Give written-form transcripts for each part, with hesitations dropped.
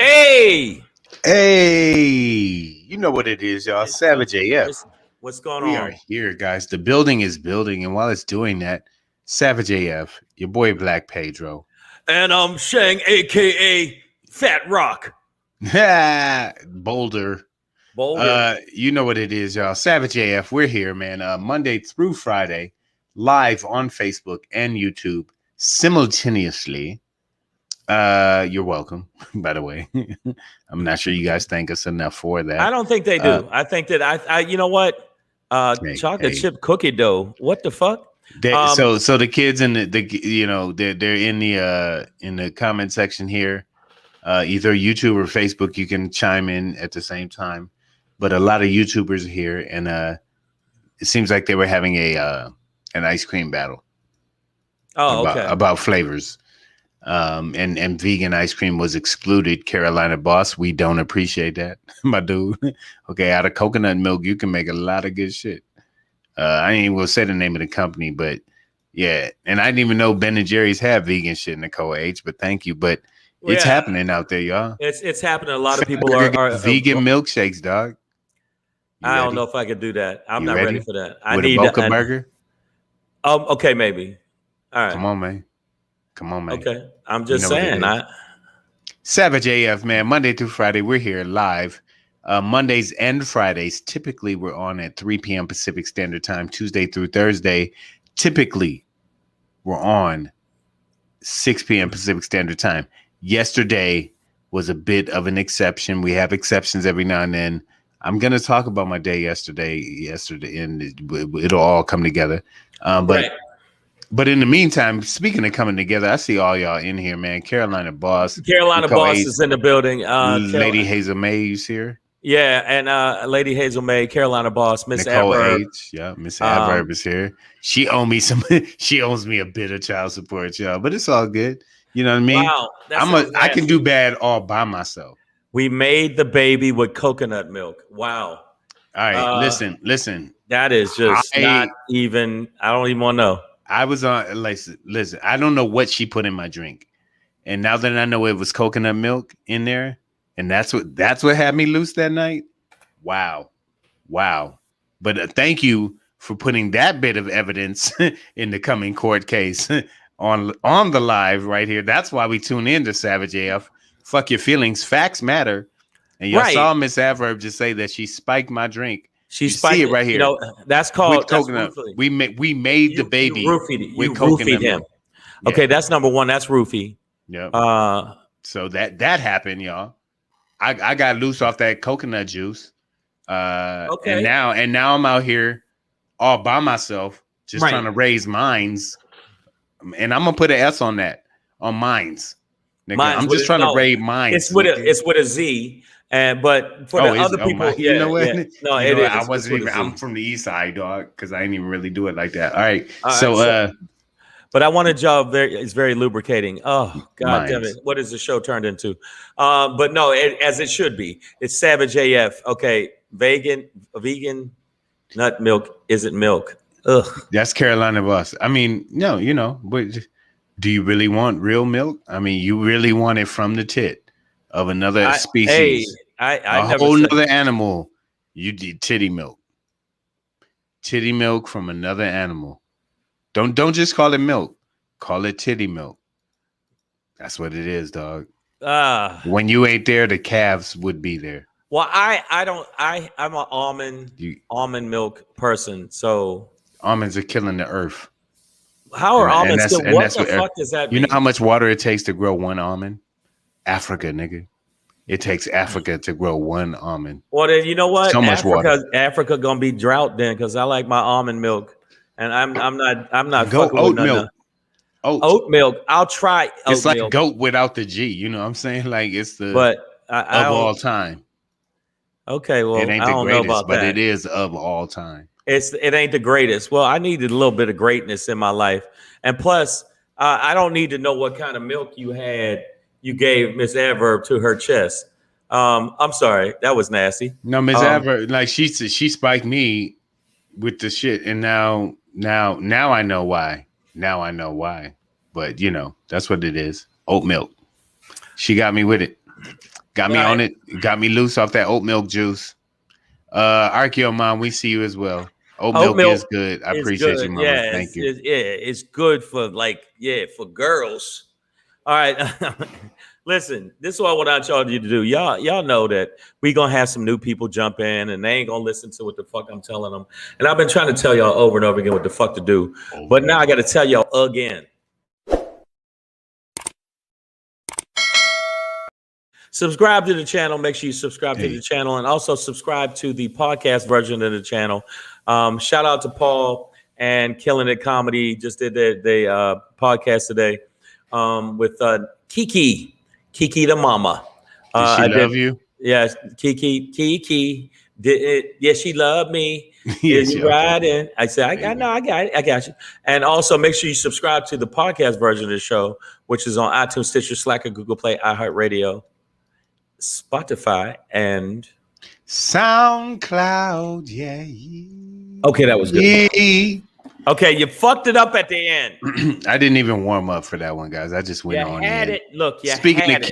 Hey, Hey, you know what it is, y'all. Savage AF. what's going We are on? here, guys. The building is building, and while it's doing that, Savage AF, your boy Black Pedro. And I'm Shang, aka Fat Rock. Boulder. Boulder. You know what it is, y'all. Savage AF. We're here, man. Monday through Friday, live on Facebook and YouTube simultaneously. You're welcome, by the way. I'm not sure you guys thank us enough for that. I don't think they do. I think that I you know what? Chocolate chip cookie dough. What the fuck? So the kids in the you know they're in the comment section here, either YouTube or Facebook. You can chime in at the same time, but a lot of YouTubers are here, and it seems like they were having an ice cream battle. Oh, okay. About flavors, and vegan ice cream was excluded. Carolina Boss, we don't appreciate that, my dude. Okay, out of coconut milk, you can make a lot of good shit. I ain't even gonna say the name of the company, but yeah. And I didn't even know Ben and Jerry's have vegan shit, Nicole H. But thank you. But it's happening out there, y'all. It's happening. A lot of people are vegan milkshakes, dog. I don't know if I could do that. I'm not ready for that. I With need a Boca burger. Okay, maybe. All right. Come on, man. Okay, I'm just saying. Savage AF, man. Monday through Friday, we're here live. Mondays and Fridays, typically we're on at 3 p.m. Pacific Standard Time. Tuesday through Thursday, typically we're on 6 p.m. Pacific Standard Time. Yesterday was a bit of an exception. We have exceptions every now and then. I'm going to talk about my day yesterday, and it'll all come together. But in the meantime, speaking of coming together, I see all y'all in here, man. Carolina Boss. Carolina Boss is in the building. Lady Hazel May, you see her? Yeah, and Lady Hazel May, Carolina Boss, Miss Adverb. Yeah, Miss Adverb is here. She owes me she owes me a bit of child support, y'all. But it's all good. You know what I mean? Wow, I can do bad all by myself. We made the baby with coconut milk. Wow. All right, listen. That is just not even. I don't even want to know. I was on. Listen. I don't know what she put in my drink, and now that I know it was coconut milk in there. And that's what had me loose that night. Wow. But thank you for putting that bit of evidence in the coming court case on the live right here. That's why we tune in to Savage AF. Fuck your feelings. Facts matter. And y'all saw Miss Adverb just say that she spiked my drink. She spiked it right here. You know, that's called coconut. We made the baby with coconut milk. Yeah. Okay, that's number one. That's roofie. Yeah. So that happened, y'all. I got loose off that coconut juice. Okay. And now I'm out here all by myself, just trying to raise minds. And I'm gonna put an S on that, on minds. I'm just trying to raise minds. It's with a Z. But for the other people, you know what? Yeah. No, it is. I wasn't even. I'm from the east side, dog, because I didn't even really do it like that. All right. But I wanted y'all it's very lubricating. Oh, God damn it. What is the show turned into? But no, as it should be. It's Savage AF. Okay. Vegan nut milk isn't milk. Ugh. That's Carolina Boss. I mean, no, but do you really want real milk? I mean, you really want it from the tit of another species. A whole nother animal. You did titty milk. Titty milk from another animal. Don't just call it milk. Call it titty milk. That's what it is, dog. When you ain't there, the calves would be there. Well, I'm an almond milk person. So almonds are killing the earth. How are almonds still? What the fuck does that mean? You know how much water it takes to grow one almond? Africa, nigga. It takes Africa to grow one almond. Well, then you know what? So much water. Africa gonna be drought then, because I like my almond milk. And I'm not go fucking oat with milk. Oat milk. I'll try oat It's like milk. goat without the G. You know what I'm saying? Like it's the of all time. Okay, well, it ain't I don't the greatest, know about but that. It is of all time. It ain't the greatest. Well, I needed a little bit of greatness in my life, and plus, I don't need to know what kind of milk you gave Miss Adverb to her chest. I'm sorry, that was nasty. No, Miss Adverb, like she spiked me with the shit, and now I know why. Now I know why. But that's what it is. Oat milk. She got me with it. Got me on it. Got me loose off that oat milk juice. Archeo Mom, we see you as well. Oat milk is good. I appreciate you, Mama. Yeah, Thank you. It's good for for girls. All right. Listen, this is what I want y'all to do. Y'all know that we gonna have some new people jump in and they ain't gonna listen to what the fuck I'm telling them. And I've been trying to tell y'all over and over again what the fuck to do. But now I gotta tell y'all again. Subscribe to the channel. Make sure you subscribe to the channel and also subscribe to the podcast version of the channel. Shout out to Paul and Killing It Comedy. Just did the podcast today with Kiki the mama. Did she love you? Yes, Kiki did it. Yeah, she loved me. Yes, you riding? I said, I know, I got you. And also make sure you subscribe to the podcast version of the show, which is on iTunes, Stitcher, Slacker, Google Play, iHeartRadio, Spotify, and SoundCloud. Yeah. Okay, that was good. Okay, you fucked it up at the end. I didn't even warm up for that one, guys. I just went on. Look, speaking of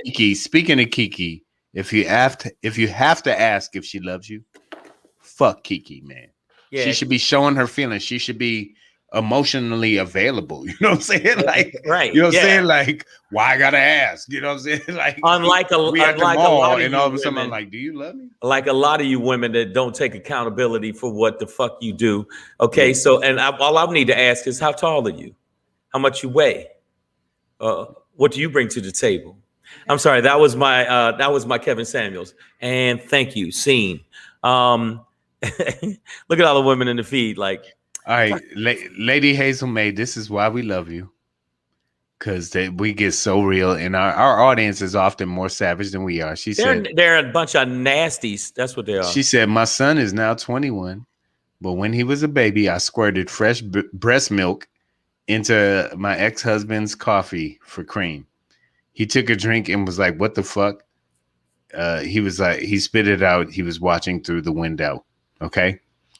Kiki, if you have to ask if she loves you, fuck Kiki, man. Yeah. She should be showing her feelings. She should be emotionally available. You know what I'm saying? Like, right. You know what I'm saying? Like, why I gotta ask? You know what I'm saying? Like, unlike a lot of and all of a sudden I'm like, do you love me? Like a lot of you women that don't take accountability for what the fuck you do. Okay, so all I need to ask is, how tall are you? How much you weigh? What do you bring to the table? I'm sorry, that was my Kevin Samuels. And thank you, scene. Look at all the women in the feed. Like, all right, Lady Hazel May, this is why we love you. Because we get so real, and our audience is often more savage than we are. She said they're a bunch of nasties. That's what they are. She said, my son is now 21, but when he was a baby, I squirted fresh breast milk into my ex-husband's coffee for cream. He took a drink and was like, what the fuck? He was like, he spit it out. He was watching through the window. Okay.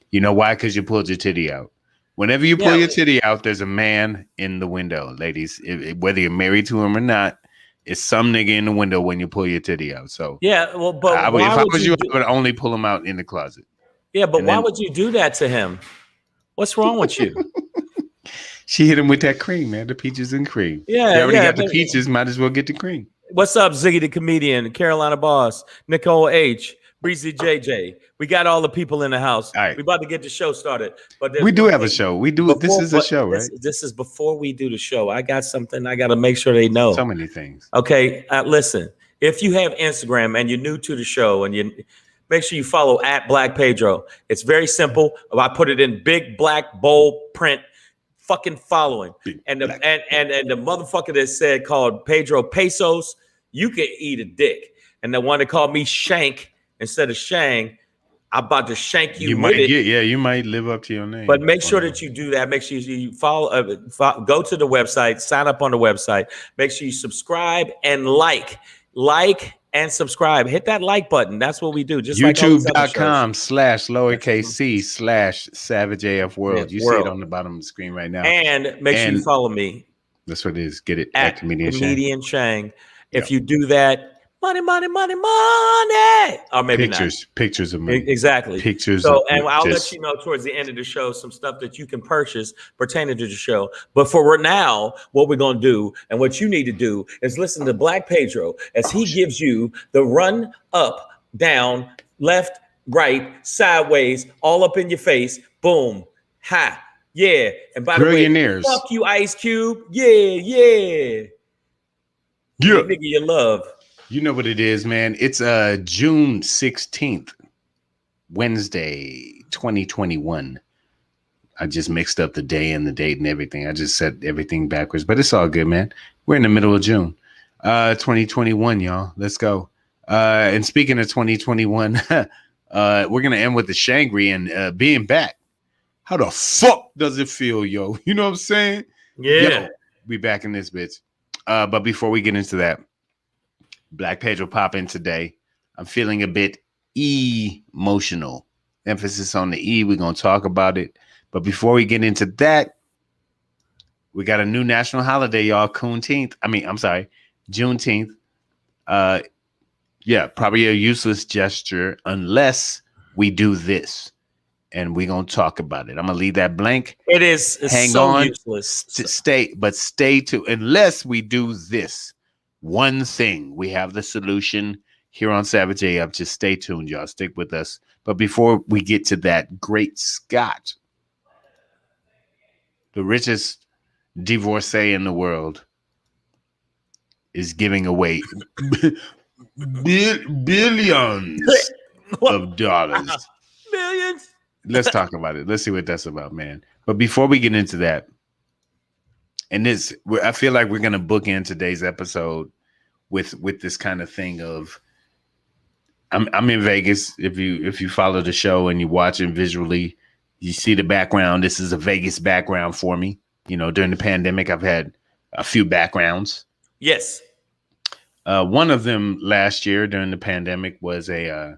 You know why? Because you pulled your titty out. Whenever you pull your titty out, there's a man in the window, ladies. Whether you're married to him or not, it's some nigga in the window when you pull your titty out. So yeah, well, but if I was you, I would only pull him out in the closet. Yeah, but why would you do that to him? What's wrong with you? She hit him with that cream, man. The peaches and cream. Yeah, you already got the peaches. Might as well get the cream. What's up, Ziggy the comedian, Carolina Boss, Nicole H, Breezy JJ. We got all the people in the house. All right. We're about to get the show started. But we do have a show. We do. This is a show, right? This is before we do the show. I got something I got to make sure they know. So many things. Okay, listen. If you have Instagram and you're new to the show, and you make sure you follow at Black Pedro. It's very simple. I put it in big black bold print. Fucking following. And the motherfucker that said called Pedro Pesos, you can eat a dick. And the one that called me Shank instead of Shang, I'm about to shank you. You might you might live up to your name. But make sure that you do that. Make sure you follow, go to the website, sign up on the website. Make sure you subscribe and like and subscribe. Hit that like button. That's what we do. Just YouTube.com//CC/SavageAF World. You see it on the bottom of the screen right now. And make sure you follow me. That's what it is. Get it at Comedian Shang. If Yep. you do that, money. Or maybe pictures of me. Exactly. Pictures. So, and I'll let you know towards the end of the show some stuff that you can purchase pertaining to the show. But for now, what we're going to do and what you need to do is listen to Black Pedro as he gives you the run up, down, left, right, sideways, all up in your face. Boom. Ha. Yeah. And by the way, fuck you, Ice Cube. Yeah. Nigga, you love. You know what it is, man. It's June 16th, Wednesday, 2021. I just mixed up the day and the date and everything. I just set everything backwards, but it's all good, man. We're in the middle of June, 2021, y'all. Let's go. And speaking of 2021, we're going to end with the SHANGRY and being back. How the fuck does it feel, yo? You know what I'm saying? Yeah. Yo, we back in this bitch. But before we get into that, Black Pedro pop in today. I'm feeling a bit emotional. Emphasis on the E. We're going to talk about it. But before we get into that, we got a new national holiday, y'all. Juneteenth. Yeah, probably a useless gesture unless we do this. And we're going to talk about it. I'm going to leave that blank. It's Hang so on. useless. Stay to unless we do this one thing. We have the solution here on Savage AF. Just stay tuned, y'all. Stick with us. But before we get to that, great Scott, the richest divorcee in the world, is giving away billions of dollars. Millions. Let's talk about it. Let's see what that's about, man. But before we get into that, and I feel like we're gonna bookend today's episode with this kind of thing of I'm in Vegas. If you follow the show and you watch it visually, you see the background. This is a Vegas background for me. You know, during the pandemic, I've had a few backgrounds. Yes. One of them last year during the pandemic was a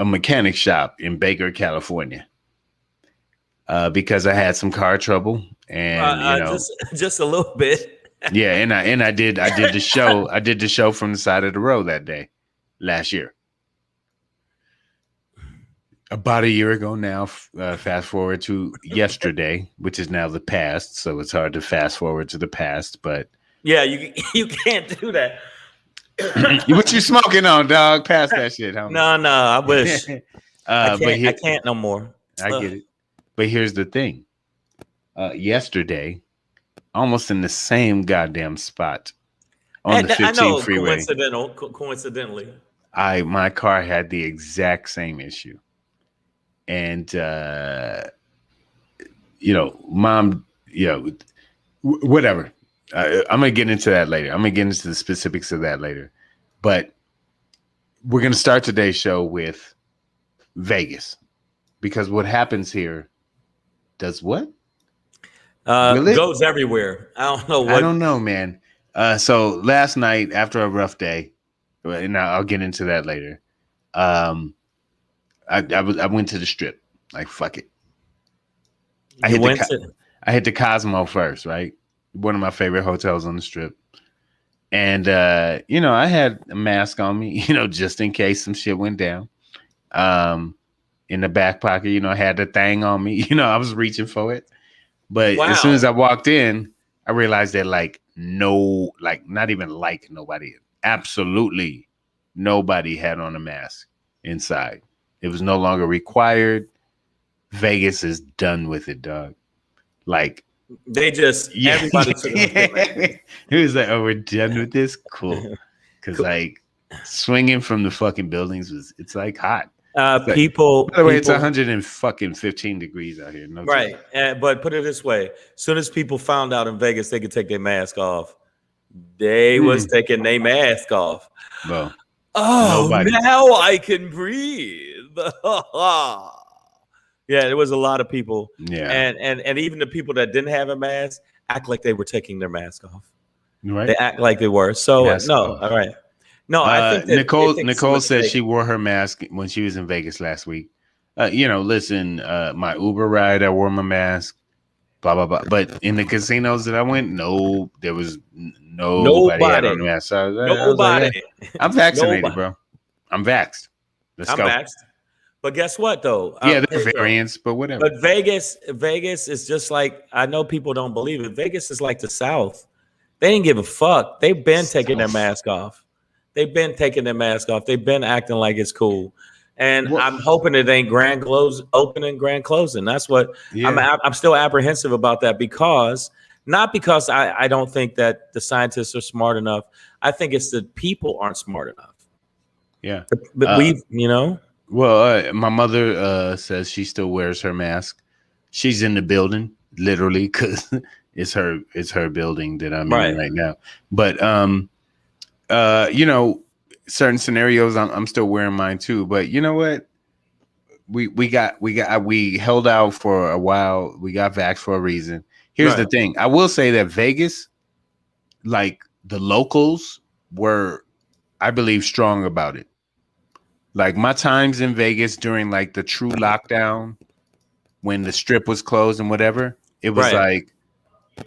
mechanic shop in Baker, California, because I had some car trouble, and just a little bit. Yeah, and I did the show. I did the show from the side of the road that day last year. About a year ago now, fast forward to yesterday, which is now the past. So it's hard to fast forward to the past, but yeah, you can't do that. What you smoking on, dog? Pass that shit, homie. No, I wish. I can't no more. I get it. But here's the thing. Yesterday, almost in the same goddamn spot on the 15 freeway. Coincidentally. My car had the exact same issue. And mom, whatever. I'm gonna get into that later. I'm gonna get into the specifics of that later. But we're gonna start today's show with Vegas, because what happens here does what? Goes everywhere. I don't know what. I don't know, man. So last night, after a rough day, and I'll get into that later. I went to the Strip. Like, fuck it. I hit the Cosmo first, right? One of my favorite hotels on the Strip. And I had a mask on me, just in case some shit went down. In the back pocket, I had the thing on me. I was reaching for it. But as soon as I walked in, I realized that not even nobody, absolutely nobody had on a mask inside. It was no longer required. Vegas is done with it, dog. Like, they just everybody took it. It was like, oh, we're done with this? Cool. Because like swinging from the fucking buildings it's like hot. People. By the way, it's 115 degrees out here. No right. But put it this way: as soon as people found out in Vegas they could take their mask off, they was taking their mask off. Well, nobody. Now I can breathe. Yeah, there was a lot of people. Yeah, and even the people that didn't have a mask act like they were taking their mask off. Right. They act like they were. So all right. No, I think that Nicole said she wore her mask when she was in Vegas last week. Listen, my Uber ride, I wore my mask, blah, blah, blah. But in the casinos that I went, there was nobody had on the mask. So nobody. I'm vaccinated, bro. I'm vaxxed. Let's go. Vaxxed. But guess what, though? Yeah, there are variants, but whatever. But Vegas is just like, I know people don't believe it. Vegas is like the South. They didn't give a fuck. They've been taking their mask off. They've been taking their mask off. They've been acting like it's cool. And I'm hoping it ain't grand opening, grand closing. That's what I'm still apprehensive about that, not because I don't think that the scientists are smart enough. I think it's the people aren't smart enough. Yeah. But Well, my mother says she still wears her mask. She's in the building, literally, because it's her building that I'm in right now. But certain scenarios I'm still wearing mine too. But you know what? We held out for a while. We got vaxxed for a reason. Here's the thing. I will say that Vegas, like the locals, were, I believe, strong about it. Like my times in Vegas during like the true lockdown, when the Strip was closed and whatever, it was like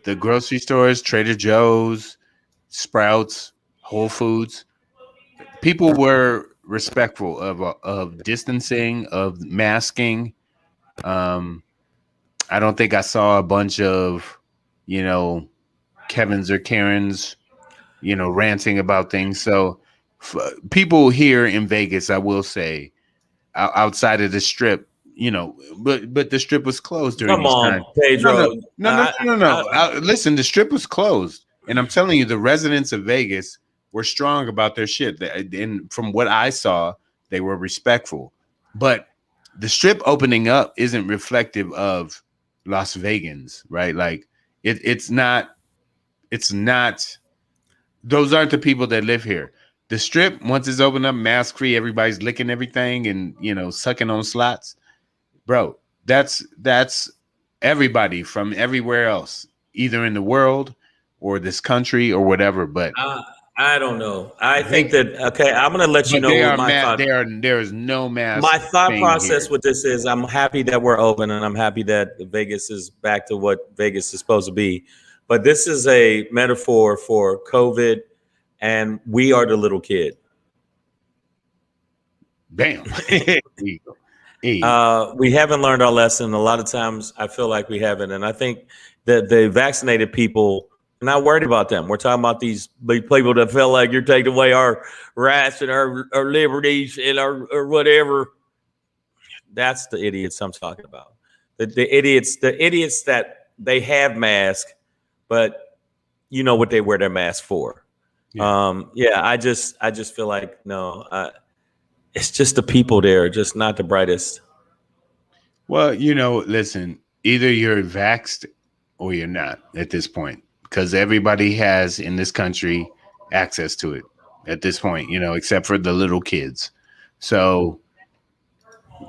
the grocery stores, Trader Joe's, Sprouts, Whole Foods, people were respectful of distancing, of masking. I don't think I saw a bunch of, Kevin's or Karen's, ranting about things. So people here in Vegas, I will say, outside of the strip, but the strip was closed during Come these on, times. Pedro. Listen, the strip was closed, and I'm telling you, the residents of Vegas were strong about their shit. And from what I saw, they were respectful. But the strip opening up isn't reflective of Las Vegans, right? Like it's not. It's not. Those aren't the people that live here. The strip, once it's opened up, mask free, everybody's licking everything and sucking on slots, bro. That's everybody from everywhere else, either in the world or this country or whatever. But I don't know. I think that I'm going to let you but know they what are my thought. there is no mask. My thought thing process here. with this is I'm happy that we're open and I'm happy that Vegas is back to what Vegas is supposed to be. But this is a metaphor for COVID, and we are the little kid. Bam. We haven't learned our lesson. A lot of times I feel like we haven't. And I think that the vaccinated people, we're not worried about them. We're talking about these people that feel like you're taking away our rights and our liberties and or whatever. That's the idiots I'm talking about. The idiots that they have masks, but you know what they wear their mask for. Yeah. I just feel like no, it's just the people there, just not the brightest. Well, listen, either you're vaxxed or you're not at this point, because everybody has in this country access to it at this point, except for the little kids. So,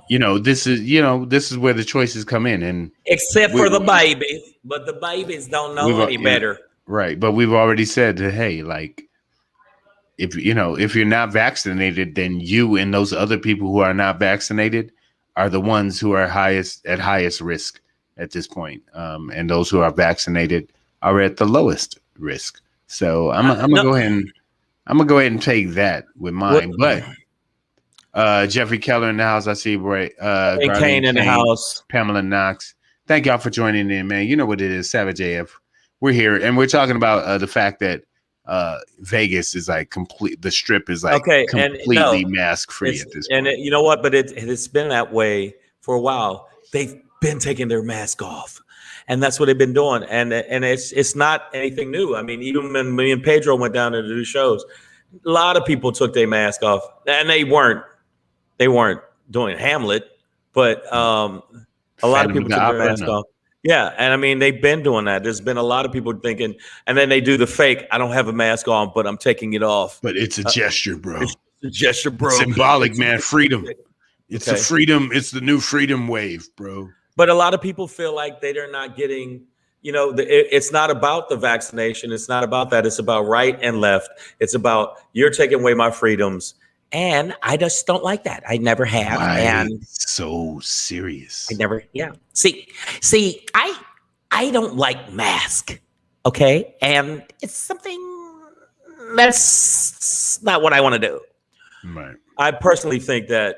this is where the choices come in, and except for the babies, but the babies don't know any better. Right. But we've already said that, hey, like, if you're not vaccinated, then you and those other people who are not vaccinated are the ones who are at highest risk at this point. And those who are vaccinated are at the lowest risk. So I'm gonna go ahead and take that with mine. But Jeffrey Keller in the house. I see Kane in the house. Pamela Knox. Thank y'all for joining in, man. You know what it is, Savage AF. We're here and we're talking about the fact that Vegas is like complete. The strip is like completely mask free at this point. And you know what? But it's been that way for a while. They've been taking their mask off, and that's what they've been doing. And it's not anything new. I mean, even when me and Pedro went down to do shows, a lot of people took their mask off, and they weren't doing Hamlet, but a lot of people took their mask off. Yeah, and I mean, they've been doing that. There's been a lot of people thinking, and then they do the fake, I don't have a mask on, but I'm taking it off. But it's a gesture, bro. It's a gesture, bro. It's symbolic, man. Freedom. It's a freedom. It's the new freedom wave, bro. But a lot of people feel like they're not getting, it's not about the vaccination. It's not about that. It's about right and left. It's about you're taking away my freedoms. And I just don't like that. I never have. Why and so serious? I never. Yeah. See, I don't like mask. Okay. And it's something that's not what I want to do. Right. I personally think that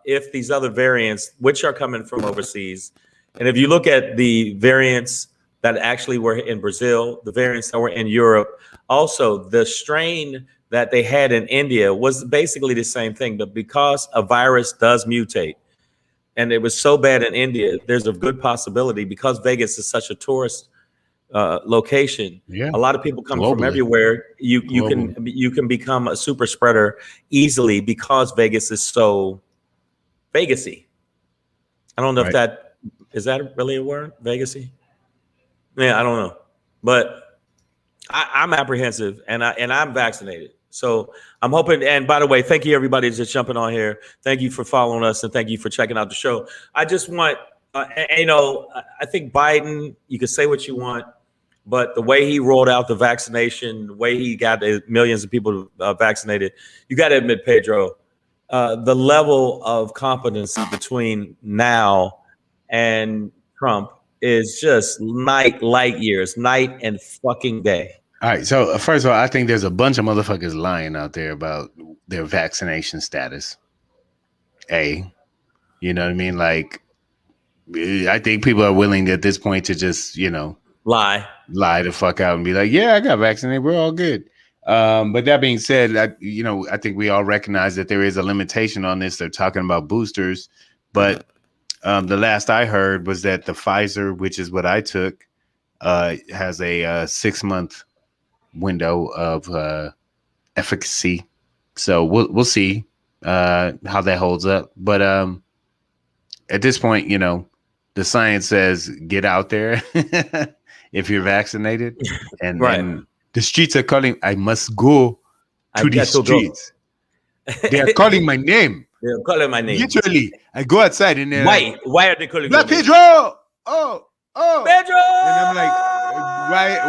if these other variants, which are coming from overseas, and if you look at the variants that actually were in Brazil, the variants that were in Europe, also the strain that they had in India was basically the same thing. But because a virus does mutate, and it was so bad in India, there's a good possibility, because Vegas is such a tourist location. Yeah. A lot of people come from everywhere. You can become a super spreader easily because Vegas is so Vegasy. I don't know if that is that really a word, Vegasy. Yeah, I don't know, but I'm apprehensive, and I'm vaccinated. So I'm hoping, and by the way, thank you everybody that's just jumping on here. Thank you for following us, and thank you for checking out the show. I just want, I think Biden, you can say what you want, but the way he rolled out the vaccination, the way he got millions of people vaccinated, you got to admit, Pedro, the level of competency between now and Trump is just light years, night and fucking day. All right. So first of all, I think there's a bunch of motherfuckers lying out there about their vaccination status. You know what I mean? Like, I think people are willing at this point to just, lie the fuck out and be like, yeah, I got vaccinated. We're all good. But that being said, I think we all recognize that there is a limitation on this. They're talking about boosters, but the last I heard was that the Pfizer, which is what I took, has a 6-month window of efficacy. So we'll see how that holds up. But at this point, the science says get out there if you're vaccinated, and and the streets are calling. I must go to the streets. They are calling my name. They're calling my name. Literally, I go outside and they're why are they calling me? Pedro! Oh, Pedro! And I'm like,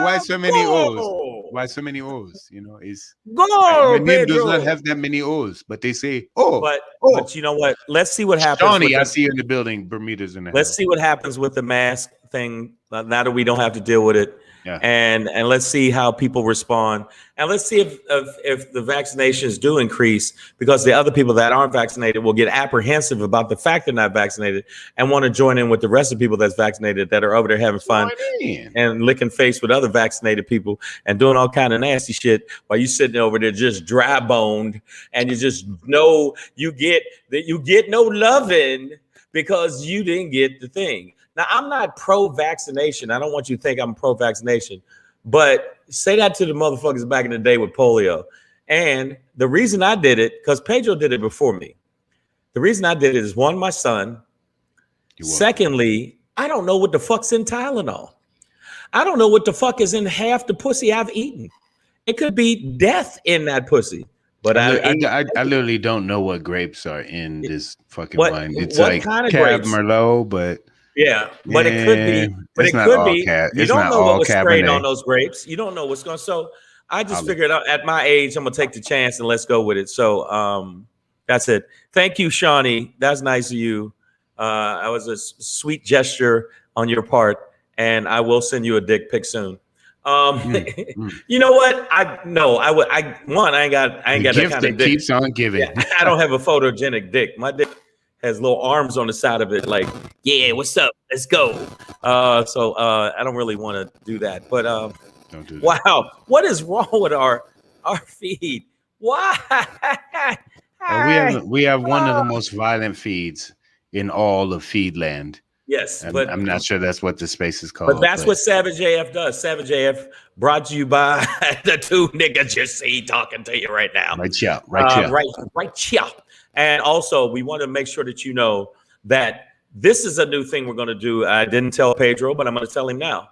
why so many O's? Why so many O's? Is my name does not have that many O's, but they say, but you know what? Let's see what happens. Johnny, I see you in the building. Bermuda's in the house. Let's see what happens with the mask thing now that we don't have to deal with it. Yeah. And let's see how people respond, and let's see if the vaccinations do increase, because the other people that aren't vaccinated will get apprehensive about the fact they're not vaccinated and want to join in with the rest of the people that's vaccinated that are over there having fun and licking face with other vaccinated people and doing all kind of nasty shit while you sitting over there just dry boned, and you just know you get no loving because you didn't get the thing. Now, I'm not pro-vaccination. I don't want you to think I'm pro-vaccination, but say that to the motherfuckers back in the day with polio. And the reason I did it, because Pedro did it before me. The reason I did it is, one, my son. Secondly, I don't know what the fuck's in Tylenol. I don't know what the fuck is in half the pussy I've eaten. It could be death in that pussy. But I literally don't know what grapes are in this fucking wine. It's like kind of Cab Merlot, but... Yeah, but it could be. But it could be. You don't know what was sprayed on those grapes. You don't know what's going. So I just figured out at my age, I'm gonna take the chance and let's go with it. So that's it. Thank you, Shawnee. That's nice of you. That was a sweet gesture on your part, and I will send you a dick pic soon. You know what? I ain't got the that gift kind that of dick. Keeps on giving. Yeah, I don't have a photogenic dick. My dick has little arms on the side of it, like, yeah, what's up? Let's go. So I don't really want to do that. But don't do that. Wow, what is wrong with our feed? Why? We have one of the most violent feeds in all of Feedland. Yes, but I'm not sure that's what the space is called. But that's what Savage AF does. Savage AF brought to you by the two niggas you see talking to you right now. Right here. Right here. And also, we want to make sure that you know that this is a new thing we're going to do. I didn't tell Pedro, but I'm going to tell him now.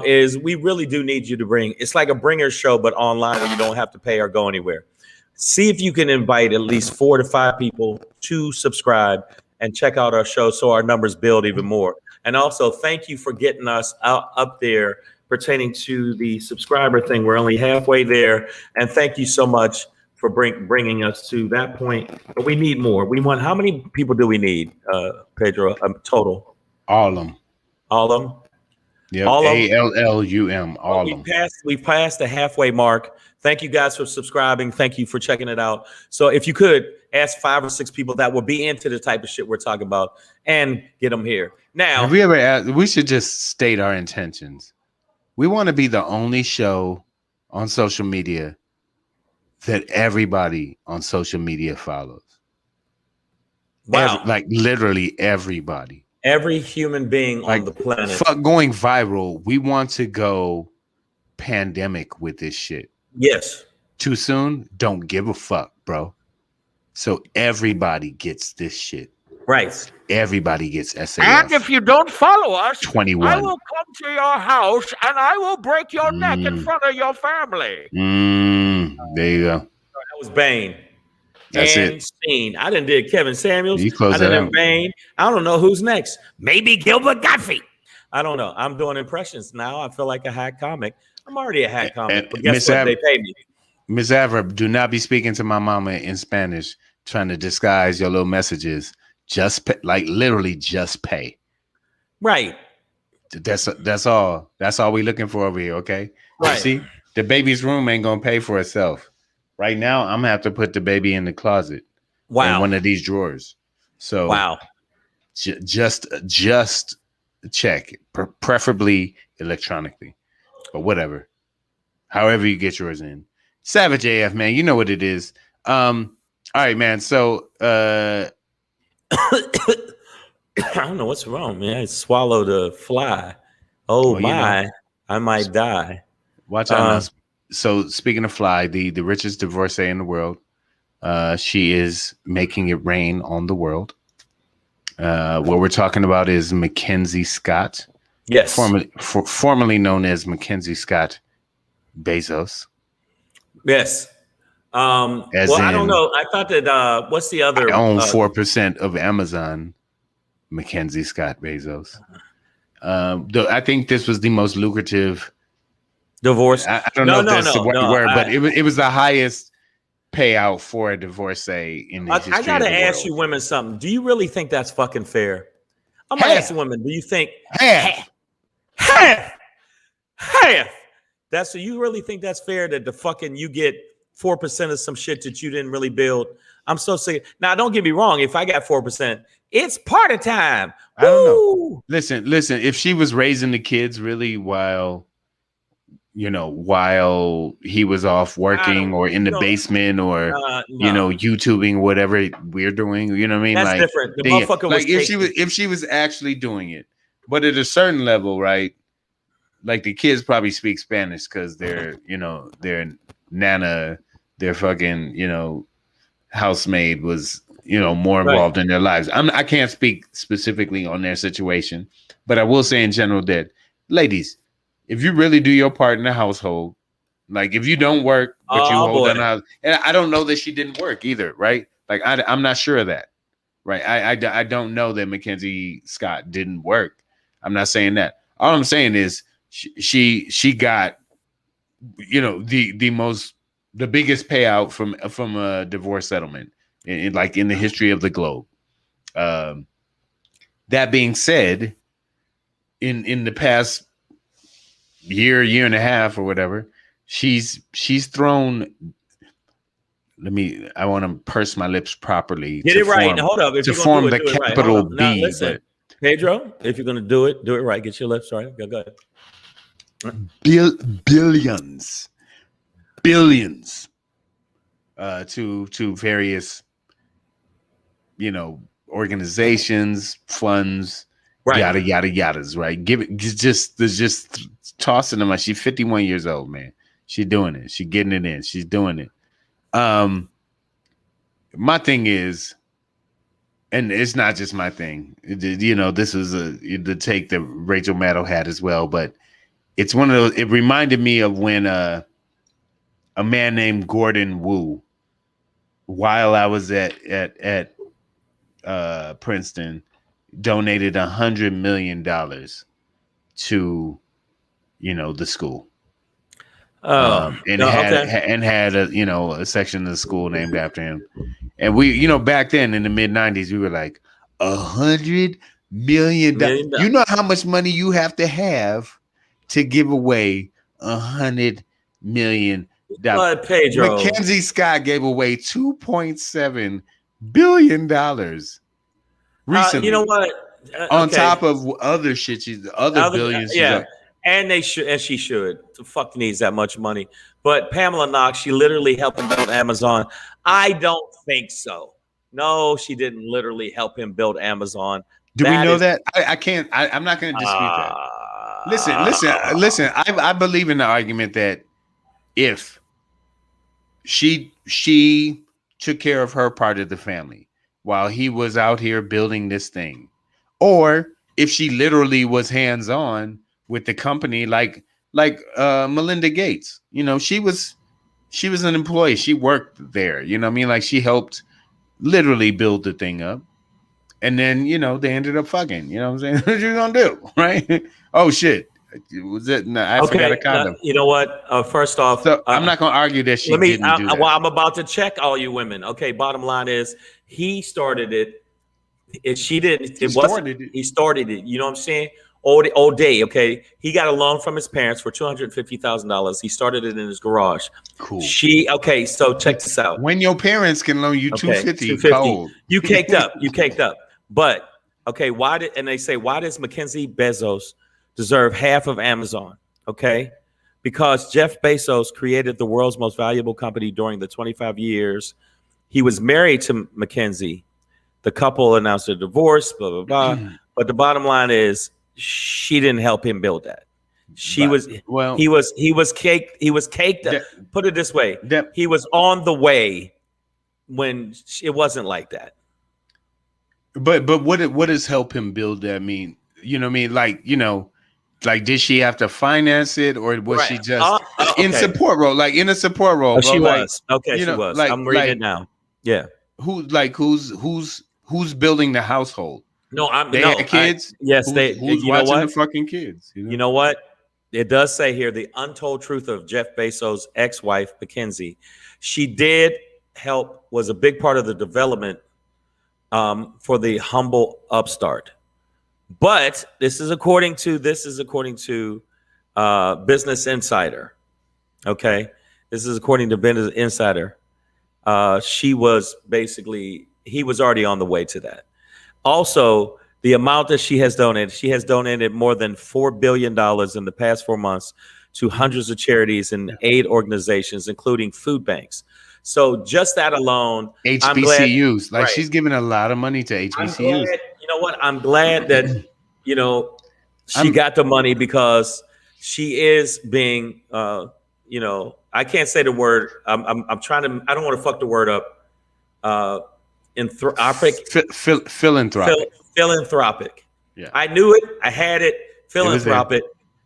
Is we really do need you to bring. It's like a bringer show, but online, where you don't have to pay or go anywhere. See if you can invite at least 4 to 5 people to subscribe and check out our show, so our numbers build even more. And also, thank you for getting us up there pertaining to the subscriber thing. We're only halfway there, and thank you so much for bringing us to that point. But we need more. We want, how many people do we need, Pedro, total? All of them. All of them? Yeah, ALLUM, all of them. We passed the halfway mark. Thank you guys for subscribing. Thank you for checking it out. So if you could, ask 5 or 6 people that will be into the type of shit we're talking about and get them here. Now, have we ever asked, we should just state our intentions. We want to be the only show on social media that everybody on social media follows. Wow. Like literally everybody. Every human being on the planet. Fuck going viral. We want to go pandemic with this shit. Yes. Too soon? Don't give a fuck, bro. So everybody gets this shit. Right. Everybody gets SAF. And if you don't follow us, 21. I will come to your house and I will break your neck in front of your family. There you go. That was Bane. That's and it. Scene. I done did Kevin Samuels. You close I done that did out. Bane. I don't know who's next. Maybe Gilbert Gottfried. I don't know. I'm doing impressions now. I feel like a hack comic. I'm already a hack comic. But guess what? They pay me. Miss Aver, do not be speaking to my mama in Spanish, trying to disguise your little messages. Just pay, like literally just pay. Right. That's all. That's all we're looking for over here. Okay. Right. See, The baby's room ain't gonna pay for itself. Right now, I'm gonna have to put the baby in the closet. Wow. In one of these drawers. So wow. Just check, preferably electronically, but whatever. However you get yours in. Savage AF, man. You know what it is. All right, man. So I don't know what's wrong, man. I swallowed a fly. Oh well, my, I might die. Watch out now. So speaking of fly, the richest divorcee in the world, she is making it rain on the world. What we're talking about is Mackenzie Scott. Yes. Formerly known as Mackenzie Scott Bezos. Yes. Well, I don't know. I thought that what's the other? I own 4% of Amazon. Mackenzie Scott Bezos. I think this was the most lucrative divorce. I don't know if that's the right word, but it was the highest payout for a divorcee in the history of the world. I gotta ask you women something. Do you really think that's fucking fair? I'm gonna ask the women. Do you think half? That's so you really think that's fair that the fucking you get 4% of some shit that you didn't really build? I'm so sick. Now, don't get me wrong. If I got 4%, it's party time. I don't know. Listen. If she was raising the kids really while he was off working or in the basement or YouTubing, whatever we're doing, you know what I mean? That's different. The motherfucker was if she was actually doing it, but at a certain level, right? Like the kids probably speak Spanish because their nana, their fucking, housemaid was, more involved in their lives. I can't speak specifically on their situation, but I will say in general that, ladies, if you really do your part in the household, like if you don't work, but you hold down the house, and I don't know that she didn't work either, right? Like I'm not sure of that, right? I don't know that Mackenzie Scott didn't work. I'm not saying that. All I'm saying is she got, the biggest payout from a divorce settlement in the history of the globe. That being said, in the past year and a half or whatever, she's thrown. I want to purse my lips properly. Get it right. Hold up. To form the capital B. Now, listen, Pedro, if you're going to do it right. Get your lips right. Go ahead. Billions to various organizations, funds, right. Yada yadas, right? Give it just tossing them. She's 51 years old, man. She's doing it. She's getting it in. She's doing it. My thing is, and it's not just my thing. This is the take that Rachel Maddow had as well, but it's one of those. It reminded me of when a man named Gordon Wu, while I was at Princeton, donated $100 million to the school. Had a section of the school named after him. And we, back then in the mid 90s, we were like $100 million. You know how much money you have to give away $100 million. But Pedro, Mackenzie Scott gave away $2.7 billion recently. You know what? On top of other shit, other billions. Yeah, and she should. The fuck needs that much money. But Pamela Knox, she literally helped him build Amazon. I don't think so. No, she didn't literally help him build Amazon. Do we know that? I can't. I'm not going to dispute that. Listen. I believe in the argument that if she took care of her part of the family while he was out here building this thing, or if she literally was hands-on with the company, like Melinda Gates, she was an employee. She worked there. You know what I mean? Like she helped literally build the thing up. And then, they ended up fucking, you know what I'm saying? What you gonna do? Right? Oh shit. Was it? No, I forgot a condom. You know what? First off, so I'm not gonna argue that she didn't do that. Well, I'm about to check all you women. Okay, bottom line is he started it. If she didn't, he started it. You know what I'm saying? old day. Okay, he got a loan from his parents for $250,000. He started it in his garage. Cool. So check this out. When your parents can loan you $250, cold. You caked up. But okay, why does Mackenzie Bezos deserve half of Amazon? Okay, because Jeff Bezos created the world's most valuable company during the 25 years he was married to Mackenzie. The couple announced a divorce, blah, blah, blah. But the bottom line is she didn't help him build that. He was caked up. Put it this way. He was on the way when it wasn't like that. But what does help him build that mean? You know what I mean? Like, did she have to finance it, or was she just in support role? Like in a support role? She was. Okay, she was. I'm reading it now. Yeah. Who's building the household? They had kids. Yes, who's watching the fucking kids? You know what? It does say here the untold truth of Jeff Bezos' ex-wife Mackenzie. She did help. Was a big part of the development for the humble upstart. But this is according to Business Insider. Okay, this is according to Business Insider. He was already on the way to that. Also, the amount that she has donated more than $4 billion in the past 4 months to hundreds of charities and aid organizations, including food banks. So just that alone, HBCUs, she's giving a lot of money to HBCUs. You know what? I'm glad that, she got the money, because she is being, I can't say the word. I'm trying to. I don't want to fuck the word up. Philanthropic. Yeah. I knew it. I had it. Philanthropic.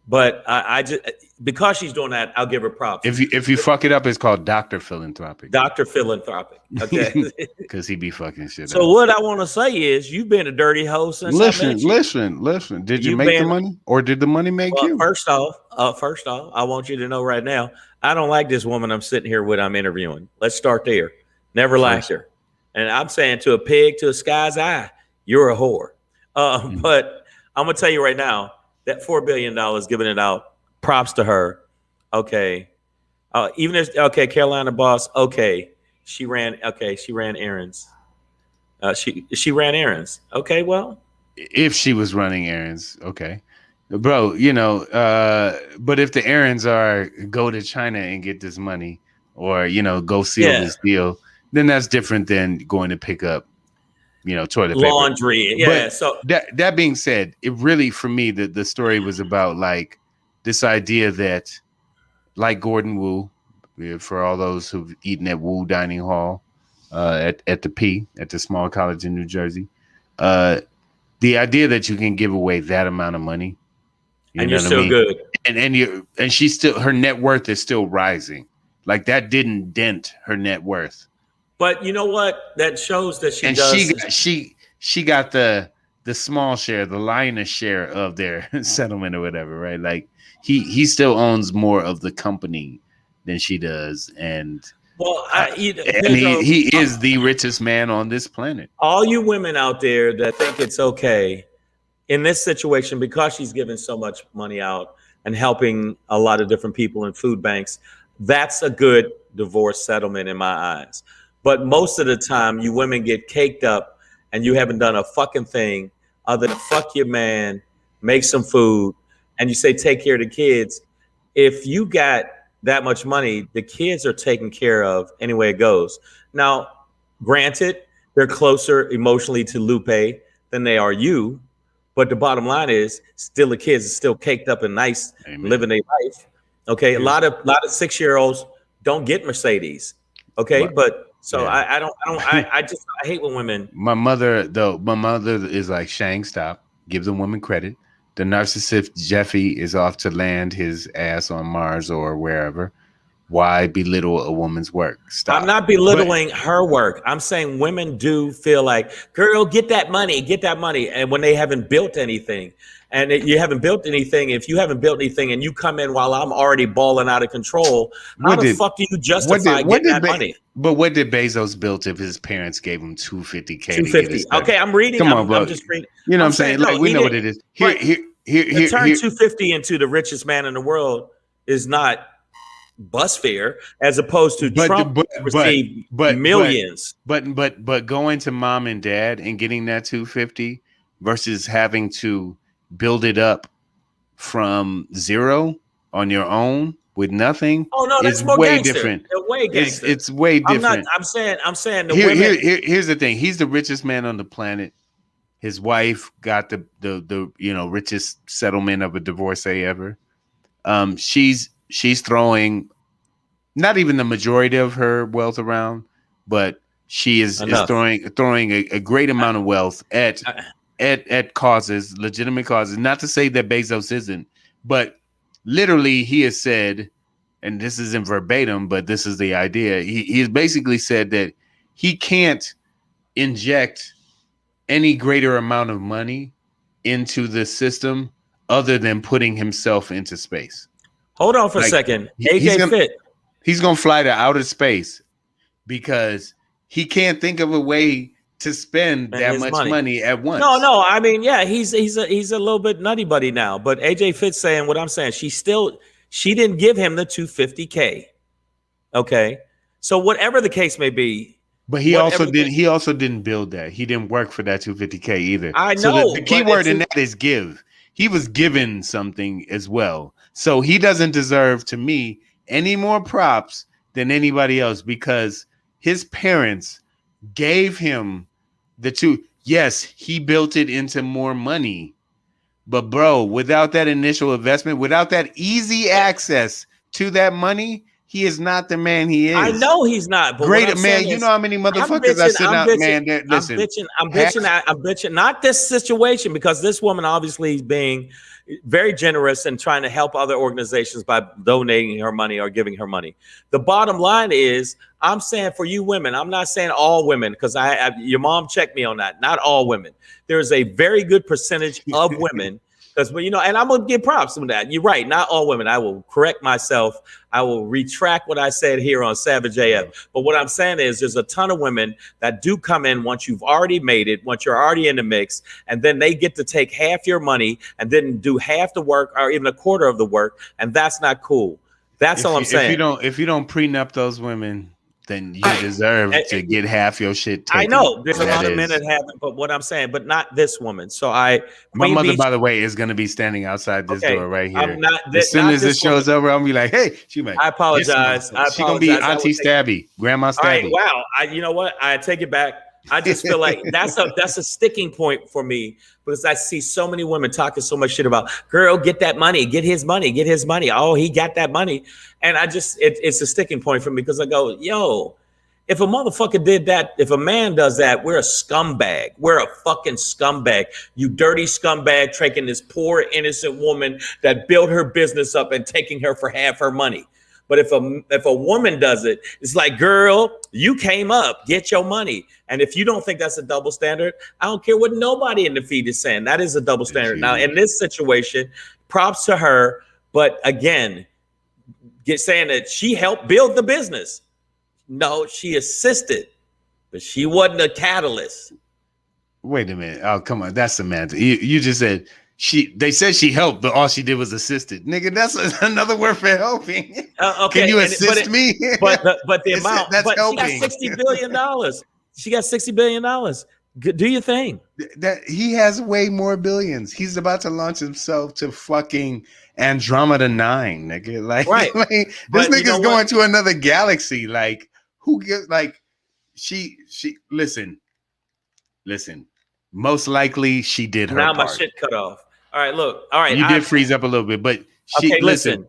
But I just, because she's doing that, I'll give her props. If you fuck it up, it's called Dr. Philanthropic. Dr. Philanthropic. Okay. Because he be fucking shit up. So what I want to say is, you've been a dirty hoe since I met you. Listen. Did you make the money, or did the money make you? First off, I want you to know right now, I don't like this woman I'm sitting here with. I'm interviewing. Let's start there. Never liked her, and I'm saying to a pig, to a sky's eye, you're a whore. But I'm gonna tell you right now, that $4 billion giving it out, props to her. Okay. Even if, Carolina boss, she ran errands. She ran errands. Okay, well. If she was running errands, okay. Bro, but if the errands are go to China and get this money, or, go seal this deal, then that's different than going to pick up, toilet paper. Laundry. Yeah. But so that being said, it really, for me, the story was about this idea that, like Gordon Wu, for all those who've eaten at Wu Dining Hall at the small college in New Jersey, the idea that you can give away that amount of money, and you're still good, and she's still, her net worth is still rising. Like, that didn't dent her net worth. But you know what? That shows that she got the small share, the lioness share of their settlement or whatever, right? Like, he still owns more of the company than she does, and he is the richest man on this planet. All you women out there that think it's okay in this situation, because she's giving so much money out and helping a lot of different people in food banks, that's a good divorce settlement in my eyes. But most of the time, you women get caked up and you haven't done a fucking thing other than fuck your man, make some food, and you say take care of the kids. If you got that much money, the kids are taken care of any way it goes. Now, granted, they're closer emotionally to Lupe than they are you, but the bottom line is, still the kids are still caked up and nice, living their life. Okay, a lot of 6-year-olds don't get Mercedes. Okay, but. So yeah. I hate when women. My mother is like, Shang, stop. Give the woman credit. The narcissist Jeffy is off to land his ass on Mars or wherever. Why belittle a woman's work? Stop. I'm not belittling her work. I'm saying women do feel like, girl, get that money. And when they haven't built anything, and you haven't built anything, if you haven't built anything and you come in while I'm already balling out of control, how the fuck do you justify getting that money? But what did Bezos build if his parents gave him $250K? $250. Okay, I'm reading. Come on, bro. I'm just reading. You know what I'm saying? Like, we know what it is. to turn 250 into the richest man in the world is not bus fare, as opposed to Trump received millions. But going to mom and dad and getting that 250 versus having to build it up from zero on your own with nothing. Oh no, that's more way gangster. different. Way gangster. It's way different. I'm saying the women. Here's the thing. He's the richest man on the planet. His wife got the richest settlement of a divorcee ever. She's throwing not even the majority of her wealth around, but she is throwing a great amount of wealth at causes, legitimate causes. Not to say that Bezos isn't, but literally he has said, and this isn't verbatim, but this is the idea. He has basically said that he can't inject any greater amount of money into the system other than putting himself into space. Hold on for a second. He's going to fly to outer space because he can't think of a way to spend that much money at once. No. I mean, yeah, he's a little bit nutty buddy now. But AJ Fitz saying what I'm saying. She didn't give him the $250K. Okay, so whatever the case may be. But he also didn't build that. He didn't work for that $250K either. I know. So the key word in that is give. He was given something as well. So he doesn't deserve, to me, any more props than anybody else because his parents gave him the two. Yes, he built it into more money. But bro, without that initial investment, without that easy access to that money, he is not the man he is. I know he's not. But great man, you know how many motherfuckers I sit out, man. Listen, I'm bitching. Not this situation, because this woman obviously is being very generous and trying to help other organizations by donating her money or giving her money. The bottom line is, I'm saying for you women, I'm not saying all women, because your mom checked me on that. Not all women. There is a very good percentage of women. Because, and I'm going to give props to that. You're right. Not all women. I will correct myself. I will retract what I said here on Savage AF. But what I'm saying is there's a ton of women that do come in once you've already made it, once you're already in the mix, and then they get to take half your money and then do half the work or even a quarter of the work. And that's not cool. That's all I'm saying. If you don't prenup those women, then you deserve to get half your shit taken. I know there's a lot of men that haven't, but what I'm saying, but not this woman. So my mother, by the way, is going to be standing outside this door right here. As soon as this show's over, I'll be like, "Hey," she might. I apologize. She's gonna be Auntie Stabby, Grandma Stabby. Right, wow. You know what? I take it back. I just feel like that's a sticking point for me, because I see so many women talking so much shit about, girl, get that money, get his money, get his money. Oh, he got that money. And it's a sticking point for me, because I go, yo, if a motherfucker did that, if a man does that, we're a scumbag. We're a fucking scumbag. You dirty scumbag, taking this poor innocent woman that built her business up and taking her for half her money. But if a woman does it, it's like, girl, you came up, get your money. And if you don't think that's a double standard, I don't care what nobody in the feed is saying. That is a double standard. Now, in this situation, props to her. But again, saying that she helped build the business. No, she assisted, but she wasn't a catalyst. Wait a minute. Oh, come on. That's Samantha. You just said they said she helped, but all she did was assisted. Nigga, that's another word for helping. Okay. Can you assist me? But the amount, that's helping. She got $60 billion. She got $60 billion. Do your thing. That he has way more billions. He's about to launch himself to fucking Andromeda 9, nigga. Like, right. This nigga's going to another galaxy. Like, who gives, like, she listen. Most likely she did her part. Now my shit cut off. All right, look. All right. You did freeze up a little bit, but listen.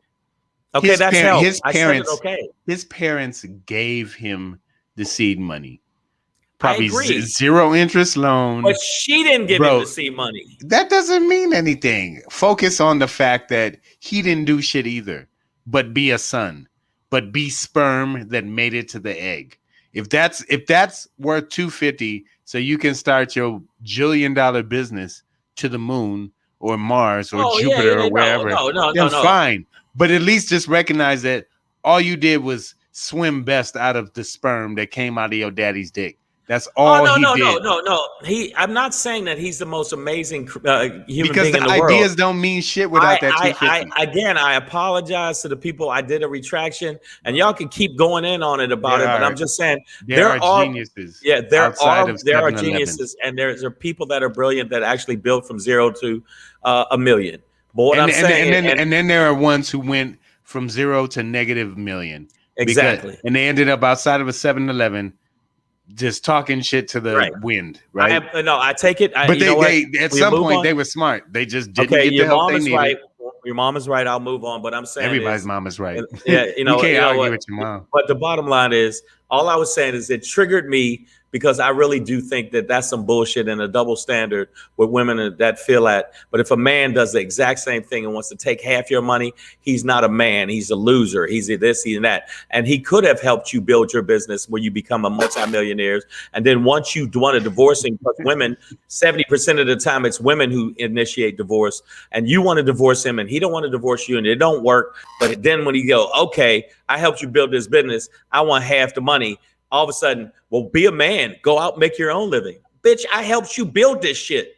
Okay, that's help. His parents gave him the seed money. Probably zero interest loan. But she didn't give him the seed money. That doesn't mean anything. Focus on the fact that he didn't do shit either, but be a son, but be sperm that made it to the egg. If that's worth $250, so you can start your $1 billion business to the moon or Mars or Jupiter or wherever, then fine. But at least just recognize that all you did was swim best out of the sperm that came out of your daddy's dick. That's all no, he no, did. no. I'm not saying that he's the most amazing human Because being in the ideas world. don't mean shit without that 250. I apologize to the people. I did a retraction, and y'all can keep going in on it about it. But I'm just saying there are geniuses. Yeah, there are 7-Eleven. geniuses, and there are people that are brilliant that actually built from 0 to a million. But what I'm saying, and then there are ones who went from 0 to negative million. Exactly. And they ended up outside of a 7-Eleven just talking shit to the wind, right? I take it. But they at some point they were smart. They just didn't get the help they needed. Right. Your mom is right. I'll move on. But I'm saying everybody's mom is right. Yeah, you can't argue with your mom. But the bottom line is, all I was saying is it triggered me because I really do think that that's some bullshit and a double standard with women that feel that. But if a man does the exact same thing and wants to take half your money, he's not a man. He's a loser. He's this, he's that. And he could have helped you build your business where you become a multimillionaire. And then once you want a divorcing, because women, 70% of the time, it's women who initiate divorce. And you want to divorce him and he don't want to divorce you and it don't work. But then when you go, okay, I helped you build this business, I want half the money. All of a sudden, well, be a man, go out, make your own living. Bitch, I helped you build this shit.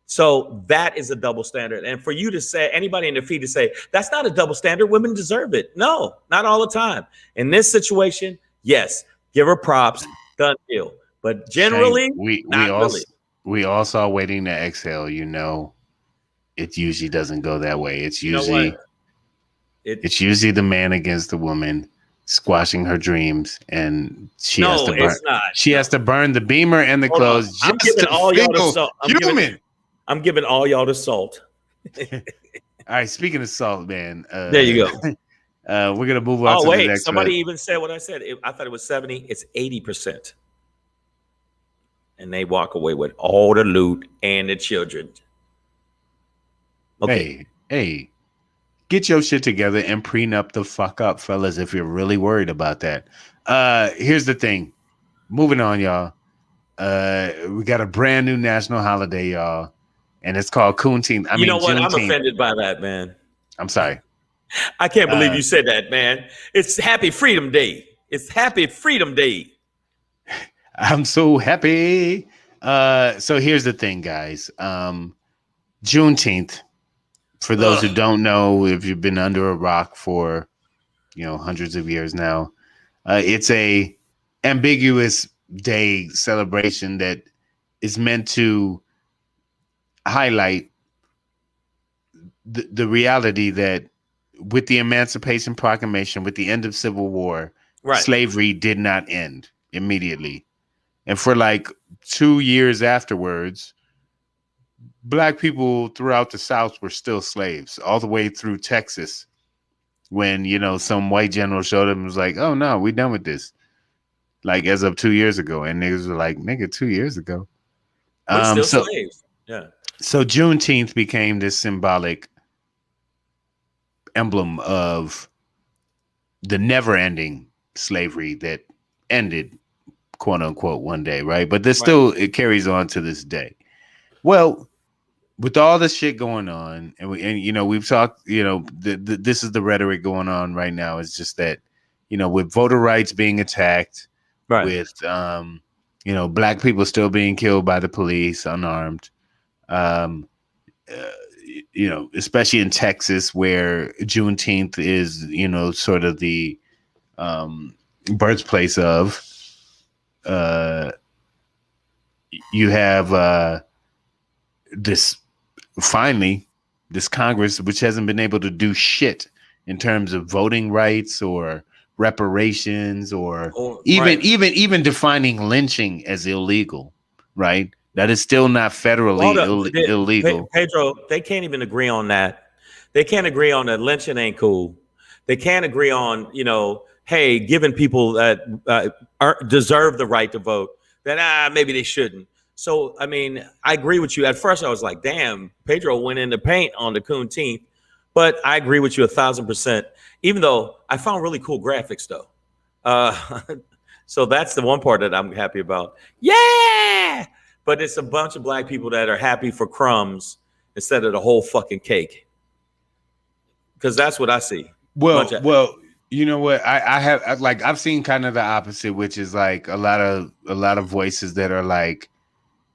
So that is a double standard. And for you to say, anybody in their feet to say, that's not a double standard, women deserve it. No, not all the time. In this situation, yes, give her props, done deal. But generally, we all saw Waiting to Exhale, it usually doesn't go that way. It's usually it's usually the man against the woman, squashing her dreams, and she has to burn. She has to burn the Beamer and the clothes. I'm giving all y'all the salt. I'm giving all y'all the salt. All right. Speaking of salt, man. There you go. We're gonna move on. To the next somebody even said what I said. I thought it was 70. It's 80%, and they walk away with all the loot and the children. Okay. Hey. Get your shit together and prenup the fuck up, fellas, if you're really worried about that. Here's the thing. Moving on, y'all. We got a brand new national holiday, y'all. And it's called Coon-Teenth. You know what? Juneteenth. I'm offended by that, man. I'm sorry. I can't believe you said that, man. It's Happy Freedom Day. It's Happy Freedom Day. I'm so happy. So here's the thing, guys. Juneteenth. For those who don't know, if you've been under a rock for, hundreds of years now, it's a ambiguous day celebration that is meant to highlight the reality that with the Emancipation Proclamation, with the end of Civil War, slavery did not end immediately. And for like 2 years afterwards, Black people throughout the South were still slaves all the way through Texas when, some white general showed up and was like, oh, no, we done with this. Like as of 2 years ago. And niggas were like, nigga, 2 years ago. We're still slaves. Yeah. So Juneteenth became this symbolic emblem of the never ending slavery that ended, quote unquote, one day. Right. But there's still it carries on to this day. Well, with all this shit going on, and we've talked, this is the rhetoric going on right now. It's just that, with voter rights being attacked, with Black people still being killed by the police, unarmed, especially in Texas, where Juneteenth is, sort of the birthplace of. You have this Congress, which hasn't been able to do shit in terms of voting rights or reparations or even defining lynching as illegal, right? That is still not federally illegal. Pedro, they can't even agree on that. They can't agree on that lynching ain't cool. They can't agree on, hey, giving people that deserve the right to vote, that maybe they shouldn't. So, I mean, I agree with you. At first, I was like, damn, Pedro went in the paint on the Coon-Teenth. But I agree with you 1,000%, even though I found really cool graphics, though. So that's the one part that I'm happy about. Yeah! But it's a bunch of Black people that are happy for crumbs instead of the whole fucking cake. Because that's what I see. Well, You know what? I've seen kind of the opposite, which is like a lot of voices that are like,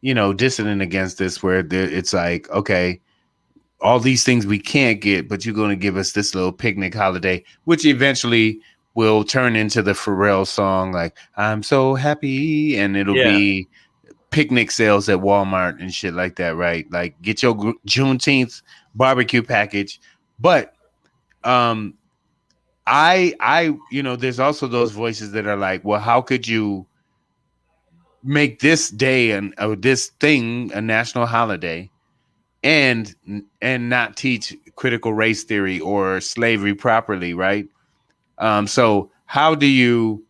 dissonant against this, where it's like, okay, all these things we can't get, but you're going to give us this little picnic holiday, which eventually will turn into the Pharrell song, like "I'm so happy," and it'll be picnic sales at Walmart and shit like that, right? Like get your Juneteenth barbecue package, but there's also those voices that are like, well, how could you make this day or this thing a national holiday and not teach critical race theory or slavery properly, right? So how do you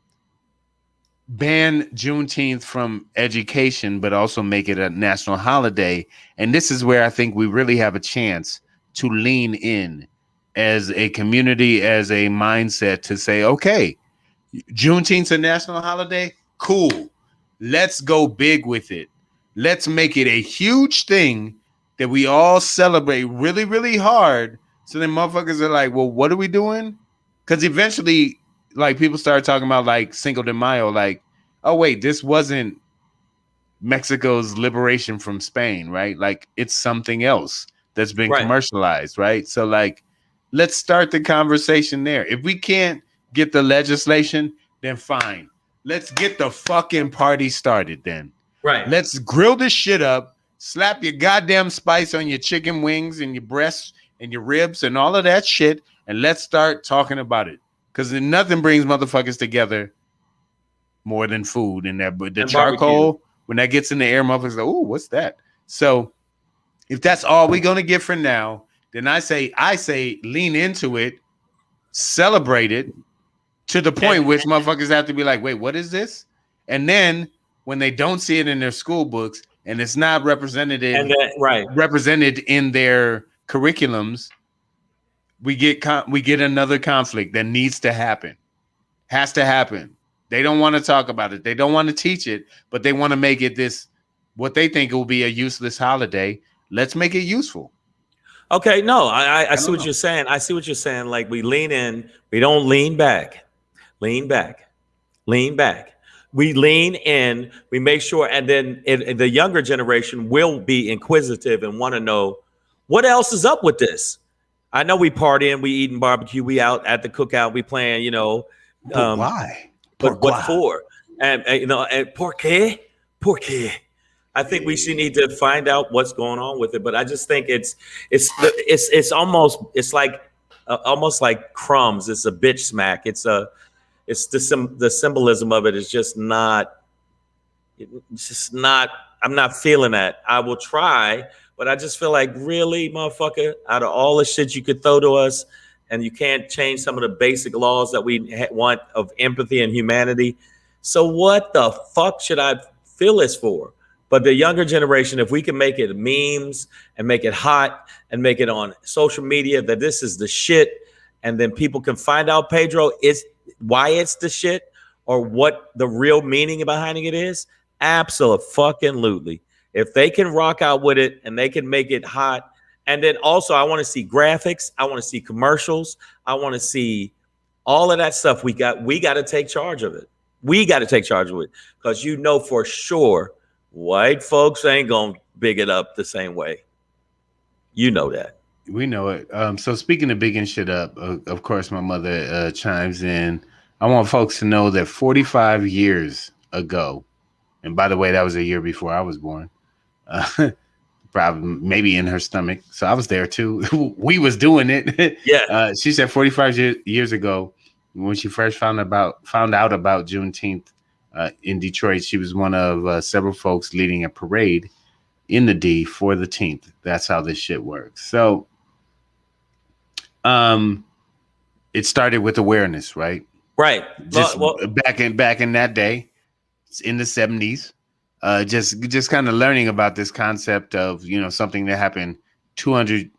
ban Juneteenth from education, but also make it a national holiday? And this is where I think we really have a chance to lean in as a community, as a mindset to say, okay, Juneteenth's a national holiday. Cool. Let's go big with it. Let's make it a huge thing that we all celebrate really, really hard. So then motherfuckers are like, well, what are we doing? Because eventually, like, people started talking about like Cinco de Mayo, like, oh wait, this wasn't Mexico's liberation from Spain, right? Like, it's something else that's been commercialized, right? So like, let's start the conversation there. If we can't get the legislation, then fine. Let's get the fucking party started then. Right. Let's grill this shit up, slap your goddamn spice on your chicken wings and your breasts and your ribs and all of that shit, and let's start talking about it. Because nothing brings motherfuckers together more than food. And that, but the charcoal, when that gets in the air, motherfuckers go, "Ooh, what's that?" So if that's all we're gonna get for now, then I say lean into it, celebrate it to the point which motherfuckers have to be like, wait, what is this? And then when they don't see it in their school books and it's not represented in their curriculums, we get another conflict that needs to happen. Has to happen. They don't want to talk about it. They don't want to teach it, but they want to make it this what they think will be a useless holiday. Let's make it useful. Okay, no, I see what you're saying. I see what you're saying. Like, we lean in, we don't lean back. Lean back. Lean back. We lean in, we make sure, and then the younger generation will be inquisitive and want to know what else is up with this. I know we partying, we eating barbecue, we out at the cookout, we playing, but why? But what for? And por qué? Por qué? I think we should need to find out what's going on with it. But I just think it's almost like crumbs. It's a bitch smack. It's the symbolism of it is just not. It's just not. I'm not feeling that. I will try, but I just feel like, really, motherfucker, out of all the shit you could throw to us, and you can't change some of the basic laws that we want of empathy and humanity. So what the fuck should I feel this for? But the younger generation, if we can make it memes and make it hot and make it on social media that this is the shit, and then people can find out, Pedro, is why it's the shit or what the real meaning behind it is. Absolutely. If they can rock out with it and they can make it hot. And then also I want to see graphics. I want to see commercials. I want to see all of that stuff. We got to take charge of it. We got to take charge of it, because for sure white folks ain't gonna big it up the same way. You know that. We know it. So speaking of bigging shit up, of course, my mother chimes in. I want folks to know that 45 years ago, and by the way, that was a year before I was born, probably maybe in her stomach. So I was there too. We was doing it. Yeah. She said 45 years ago, when she first found out about Juneteenth in Detroit, she was one of several folks leading a parade in the D for the 10th. That's how this shit works. So it started with awareness, right? Right. Just back in that day, in the 70s, just kind of learning about this concept of, something that happened 100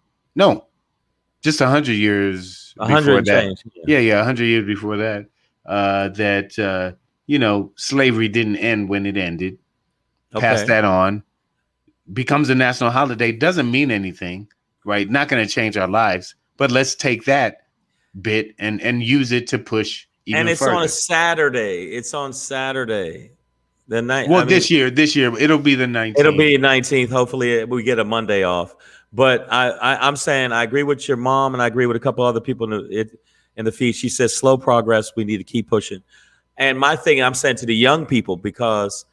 years before that. Change, yeah, 100 years before that, that slavery didn't end when it ended. Okay. Pass that on. Becomes a national holiday. Doesn't mean anything, right? Not going to change our lives. But let's take that bit and use it to push even and it's further. on a Saturday. It's on Saturday. The night. Well, this year it'll be the 19th. It'll be 19th. Hopefully, we get a Monday off. But I'm saying I agree with your mom, and I agree with a couple other people in the feed. She says slow progress. We need to keep pushing. And my thing, I'm saying to the young people, because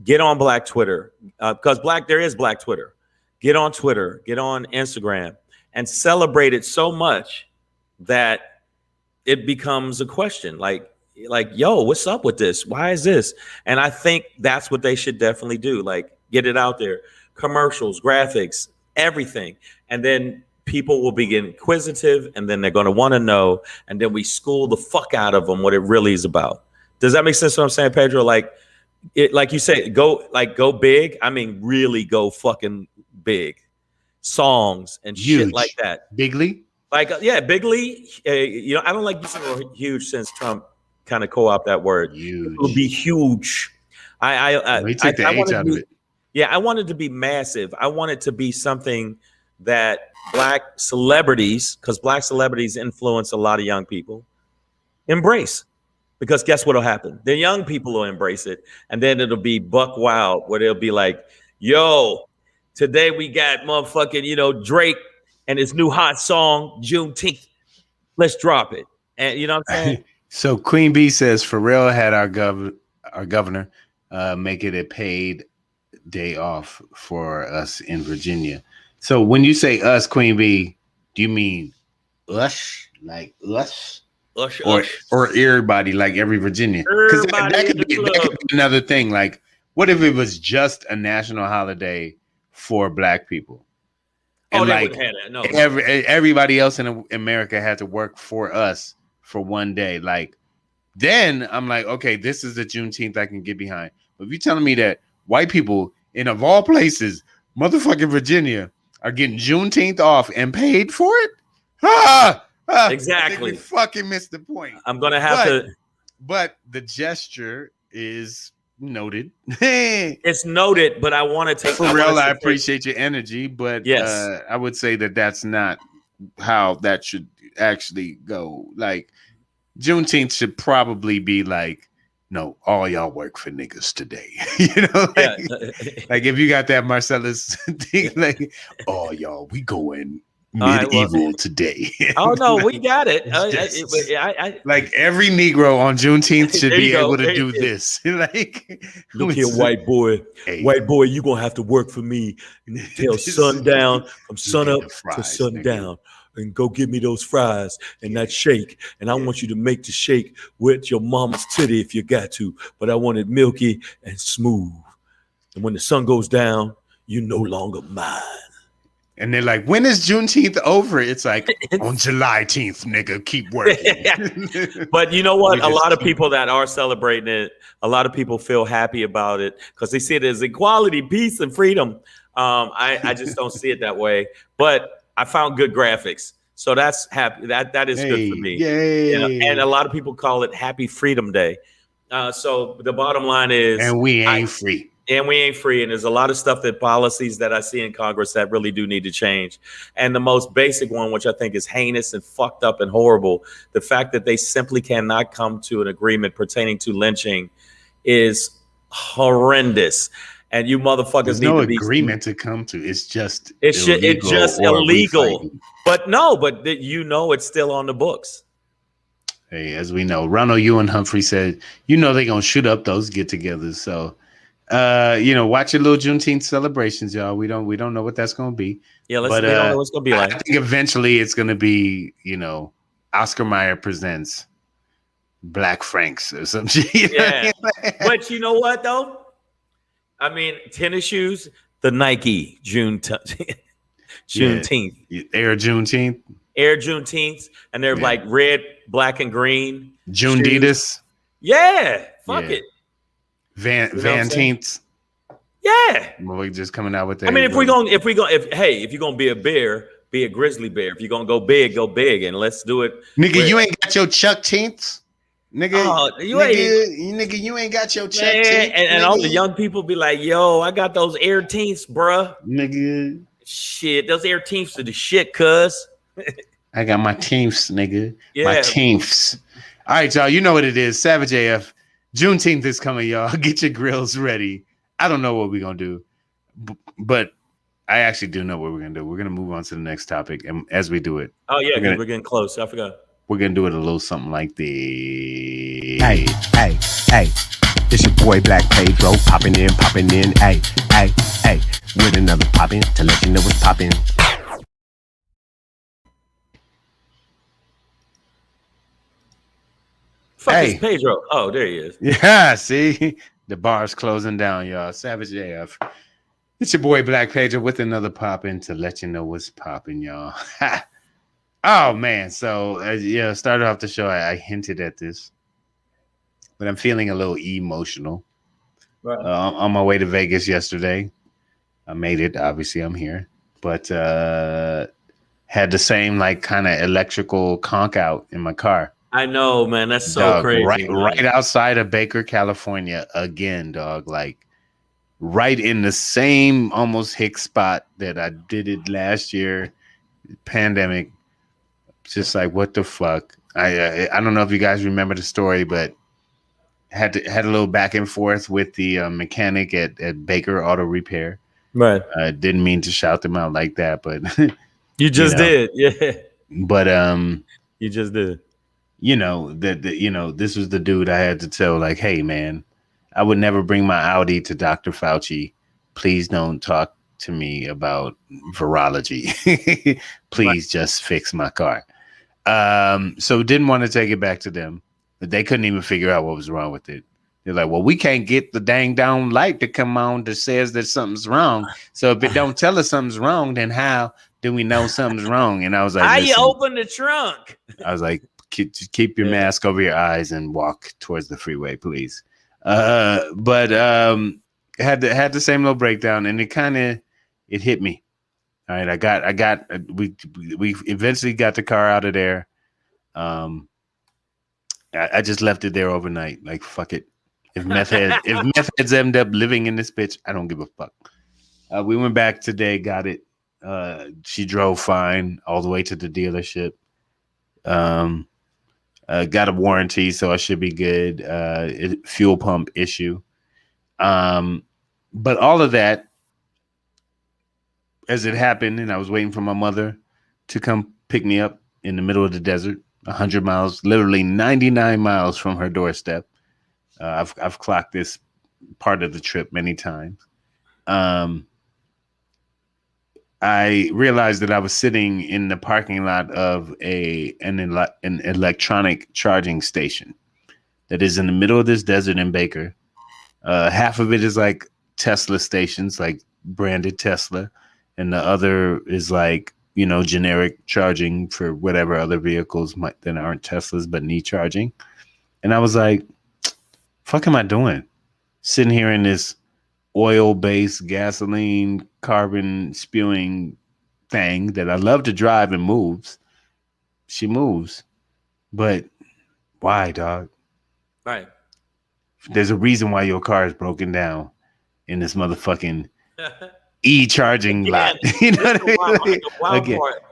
get on Black Twitter, because there is Black Twitter. Get on Twitter, get on Instagram, and celebrate it so much that it becomes a question. Like, yo, what's up with this? Why is this? And I think that's what they should definitely do. Like, get it out there. Commercials, graphics, everything. And then people will begin inquisitive, and then they're going to want to know. And then we school the fuck out of them what it really is about. Does that make sense what I'm saying, Pedro? Like you say, go big. I mean, really go fucking big. Songs and huge. Shit like that. Bigly? Bigly. I don't like using the word huge since Trump kind of co-opt that word. Huge. It would be huge. We took the H out of it. Yeah, I want it to be massive. I want it to be something that Black celebrities, because Black celebrities influence a lot of young people, embrace. Because guess what'll happen? The young people will embrace it, and then it'll be buck wild, where they'll be like, "Yo, today we got motherfucking Drake and his new hot song Juneteenth. Let's drop it." And you know what I'm saying? So Queen Bee says Pharrell had our governor make it a paid day off for us in Virginia. So when you say us, Queen Bee, do you mean us, like us? Or everybody, like every Virginian? Because that could be another thing. Like, what if it was just a national holiday for Black people? And like no. Everybody else in America had to work for us for one day. Like, then I'm like, okay, this is the Juneteenth I can get behind. But if you're telling me that white people in of all places, motherfucking Virginia, are getting Juneteenth off and paid for it, exactly. We fucking missed the point. I'm gonna have to. But the gesture is noted. It's noted, but I want to take. For real, I appreciate your energy, but yes, I would say that that's not how that should actually go. Like, Juneteenth should probably be like, no, all y'all work for niggas today. Like if you got that Marcellus thing, like, oh y'all, we going medieval today. Oh no, we got it. Like every Negro on Juneteenth should be able to do this. Like, look here, white boy, you gonna have to work for me until sundown, from sun up to sundown. And go give me those fries and that shake. And I want you to make the shake with your mama's titty if you got to. But I want it milky and smooth. And when the sun goes down, you're no longer mine. And they're like, when is Juneteenth over? It's like, on July 10th, nigga, keep working. But you know what? A lot of people that are celebrating it, a lot of people feel happy about it because they see it as equality, peace, and freedom. I just don't see it that way. But I found good graphics, so that's happy. That is good for me. Yay. And a lot of people call it Happy Freedom Day. So the bottom line is, and we ain't free. And we ain't free. And there's a lot of stuff policies that I see in Congress that really do need to change. And the most basic one, which I think is heinous and fucked up and horrible, the fact that they simply cannot come to an agreement pertaining to lynching is horrendous. And you motherfuckers There's need no to be agreement to come to. It's just illegal. But it's still on the books. Hey, as we know, Ronald Ewan Humphrey said, they're gonna shoot up those get-togethers. So, watch your little Juneteenth celebrations, y'all. We don't know what that's gonna be. Yeah, we don't know what it's gonna be like. I think eventually it's gonna be, Oscar Mayer presents Black Franks or some shit. Yeah, but you know what though? I mean, tennis shoes, the Nike Juneteenth. Air Juneteenth. And they're like red, black, and green. Juneditas. Yeah. Fuck it. Van Teenths. Yeah. We're just coming out with that. I mean, if you're gonna be a bear, be a grizzly bear. If you're gonna go big, and let's do it. Nigga, you ain't got your Chuck Teenths? Nigga, you ain't got your Chuck Teenth. And all the young people be like, yo, I got those Air Teenths, bruh. Nigga. Shit, those Air Teenths are the shit, cuz. I got my teamths, nigga. Yeah. My teamths. All right, y'all. You know what it is. Savage AF. Juneteenth is coming, y'all. Get your grills ready. I don't know what we're going to do, but I actually do know what we're going to do. We're going to move on to the next topic. And as we do it. Oh, yeah, because we're getting close. I forgot. We're going to do it a little something like this. Hey. It's your boy Black Pedro. Popping in. Hey. With another poppin' to let you know what's poppin'. Fuck is Pedro. Oh, there he is. Yeah, see? The bar's closing down, y'all. Savage AF. It's your boy Black Pedro with another poppin' to let you know what's poppin', y'all. Oh, man. So, started off the show. I hinted at this. But I'm feeling a little emotional. Right. On my way to Vegas yesterday. I made it. Obviously, I'm here. But had the same, like, kind of electrical conk out in my car. I know, man. That's so crazy. Right outside of Baker, California, again, dog. Like right in the same almost hick spot that I did it last year, pandemic. Just like what the fuck. I don't know if you guys remember the story, but had a little back and forth with the mechanic at Baker Auto Repair. Right. Didn't mean to shout them out like that, but you just did, yeah. But you just did. This was the dude I had to tell, like, hey, man, I would never bring my Audi to Dr. Fauci. Please don't talk to me about virology. Please just fix my car. So didn't want to take it back to them. They couldn't even figure out what was wrong with it. They're like, well, we can't get the dang down light to come on that says that something's wrong. So if it don't tell us something's wrong, then how do we know something's wrong? And I was like, how you open the trunk? I was like, keep your mask over your eyes and walk towards the freeway, please. But had the same little breakdown, and it hit me. All right, we eventually got the car out of there. I just left it there overnight. Like, fuck it. If meth heads end up living in this bitch, I don't give a fuck. We went back today, got it. She drove fine all the way to the dealership. Got a warranty, so I should be good. Fuel pump issue. But all of that, as it happened, and I was waiting for my mother to come pick me up in the middle of the desert, 100 miles, literally 99 miles from her doorstep. I've clocked this part of the trip many times. I realized that I was sitting in the parking lot of an electronic charging station that is in the middle of this desert in Baker. Half of it is like Tesla stations, like branded Tesla, and the other is like, generic charging for whatever other vehicles that aren't Teslas but need charging. And I was like, fuck am I doing? Sitting here in this oil-based gasoline carbon spewing thing that I love to drive and moves. She moves. But why, dog? Right. There's a reason why your car is broken down in this motherfucking e-charging lot. You know what I mean?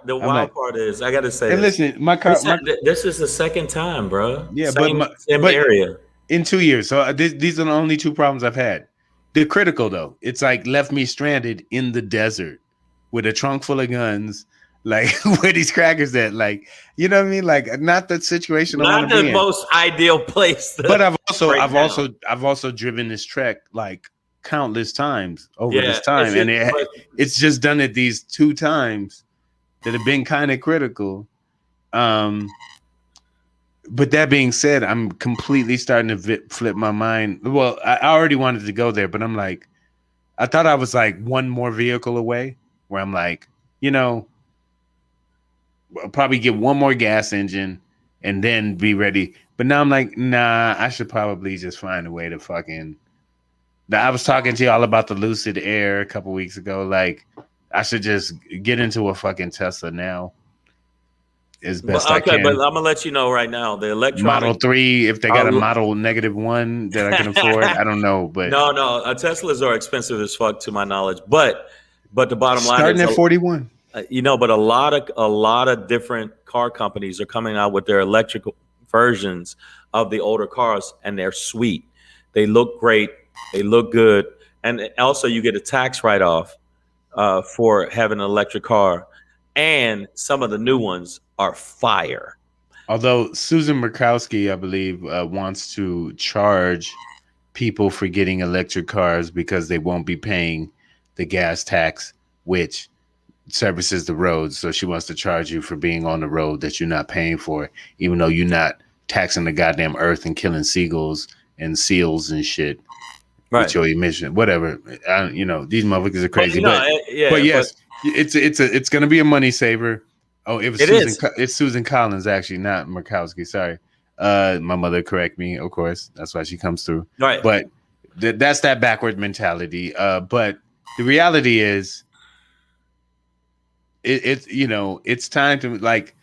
The wild part is, I got to say, and listen, my car. This is the second time, bro. Yeah, same area. In 2 years. So these are the only two problems I've had. They're critical, though. It's like left me stranded in the desert with a trunk full of guns. Like, where these crackers at? Like, you know what I mean? Like, not the situation. Not the most ideal place. But I've also driven this trek like countless times over this time, and it's just done it these 2 times that have been kind of critical. But that being said, I'm completely starting to flip my mind. Well, I already wanted to go there, but I'm like, I thought I was like one more vehicle away where I'm like, I'll probably get one more gas engine and then be ready. But now I'm like, nah, I should probably just find a way to fucking. I was talking to y'all about the Lucid Air a couple weeks ago. Like, I should just get into a fucking Tesla now. As best I can. But I'm gonna let you know right now, the electronic Model 3, if they got a Model -1 that I can afford, I don't know. But no, Teslas are expensive as fuck to my knowledge. But the bottom line starting at 41. But a lot of different car companies are coming out with their electrical versions of the older cars, and they're sweet. They look great. They look good, and also you get a tax write-off for having an electric car. And some of the new ones are fire. Although Susan Murkowski, I believe, wants to charge people for getting electric cars because they won't be paying the gas tax, which services the roads. So she wants to charge you for being on the road that you're not paying for, even though you're not taxing the goddamn earth and killing seagulls and seals and shit with your emission. Whatever. These motherfuckers are crazy. But yes, it's going to be a money saver. Oh, it's Susan Collins, actually, not Murkowski. Sorry. My mother correct me, of course. That's why she comes through. Right. But that's that backward mentality. But the reality is, it's time to, like,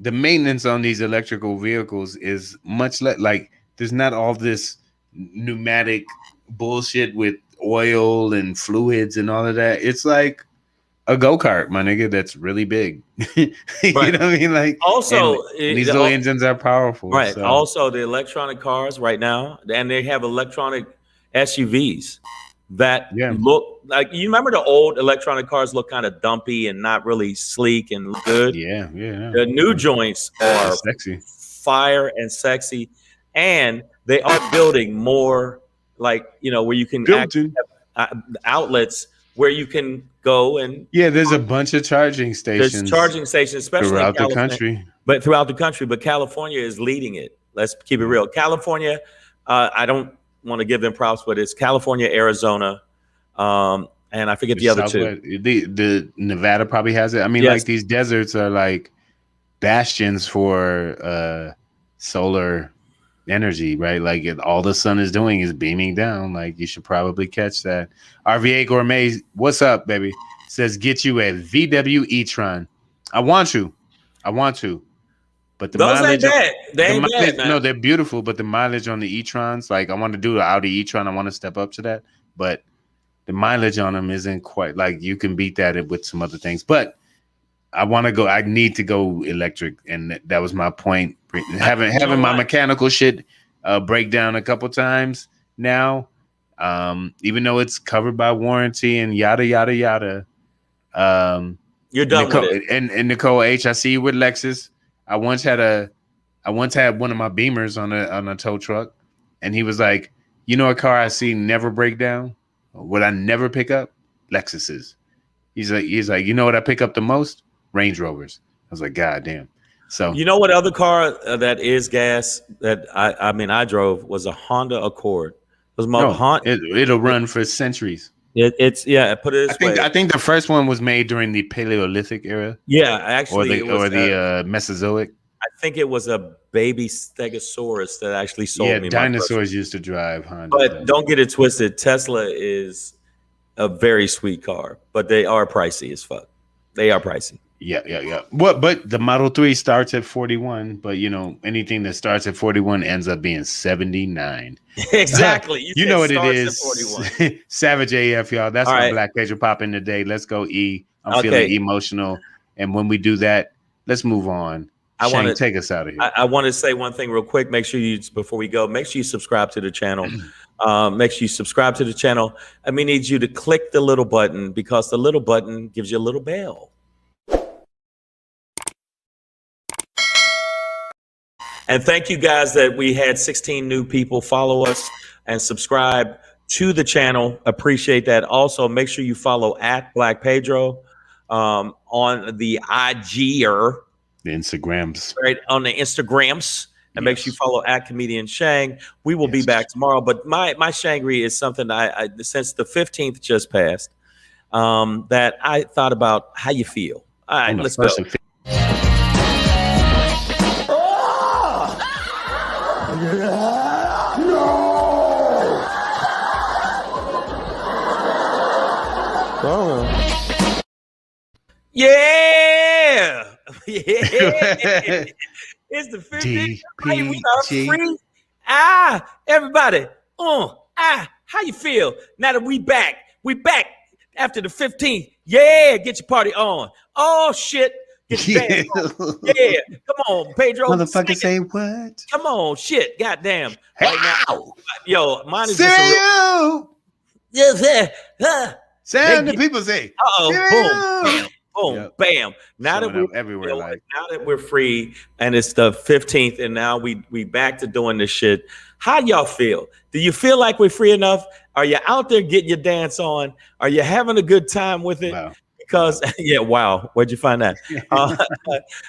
the maintenance on these electrical vehicles is much less. Like, there's not all this pneumatic bullshit with oil and fluids and all of that. It's like a go-kart, my nigga, that's really big. You know what I mean? Like, also, and these little engines are powerful. Right. So. Also, the electronic cars right now, and they have electronic SUVs that look like, you remember the old electronic cars look kind of dumpy and not really sleek and good. Yeah. The new joints are sexy, fire and sexy, and they are building more, like, where you can actually have outlets where you can go and there's a bunch of charging stations. There's charging stations, especially throughout the country. But California is leading it. Let's keep it real. California, I don't want to give them props, but it's California, Arizona, and I forget the other two. The Nevada probably has it. I mean, like, these deserts are like bastions for solar energy, right? Like, all the sun is doing is beaming down. Like, you should probably catch that. RVA Gourmet, what's up, baby? Says, get you a VW e-tron. I want to, but the those mileage, ain't bad. No, they're beautiful, but the mileage on the e-trons, like, I want to do the Audi e-tron. I want to step up to that, but the mileage on them isn't quite, like, you can beat that with some other things. But I need to go electric, and that was my point. Having my mechanical shit break down a couple times now, even though it's covered by warranty and yada yada yada. You're done with it. And Nicole H, I see you with Lexus. I once had one of my Beamers on a tow truck, and he was like, a car I see never break down, what I never pick up? Lexuses. He's like, what I pick up the most? Range Rovers. I was like, God damn. So what other car that is gas that I drove was a Honda Accord. It was my Honda. It'll run for centuries. Put it this way. I think the first one was made during the Paleolithic era. Yeah, actually, the Mesozoic. I think it was a baby Stegosaurus that actually sold me. Dinosaurs used to drive Honda. But don't get it twisted. Tesla is a very sweet car, but they are pricey as fuck. They are pricey. Yeah. But the Model 3 starts at 41, but anything that starts at 41 ends up being 79. Exactly. You know what it is. Savage AF, y'all. That's my Black Pedro popping today. Let's go, E. I'm feeling emotional. And when we do that, let's move on. Shane, take us out of here. I want to say one thing real quick. Before we go, make sure you subscribe to the channel. Make sure you subscribe to the channel. And we need you to click the little button, because the little button gives you a little bell. And thank you guys that we had 16 new people follow us and subscribe to the channel. Appreciate that. Also, make sure you follow at Black Pedro on the IG or the Instagrams. Right, on the Instagrams. And make sure you follow at Comedian Shang. We will be back tomorrow. But my SHANGRY is something I since the 15th just passed, that I thought about how you feel. All right, let's go. Yeah. It's the 15th. We are free. Everybody. How you feel now that we back? We back after the 15th. Yeah, get your party on. Oh shit. Get your dance on. Yeah. Come on, Pedro. Motherfucker say what? Come on, shit. Goddamn. Right now. Yo, mine is just a real. Sound the people say. Boom, bam. Now that we're everywhere, now that we're free and it's the 15th, and now we back to doing this shit. How y'all feel? Do you feel like we're free enough? Are you out there getting your dance on? Are you having a good time with it? Wow. Because wow. Where'd you find that?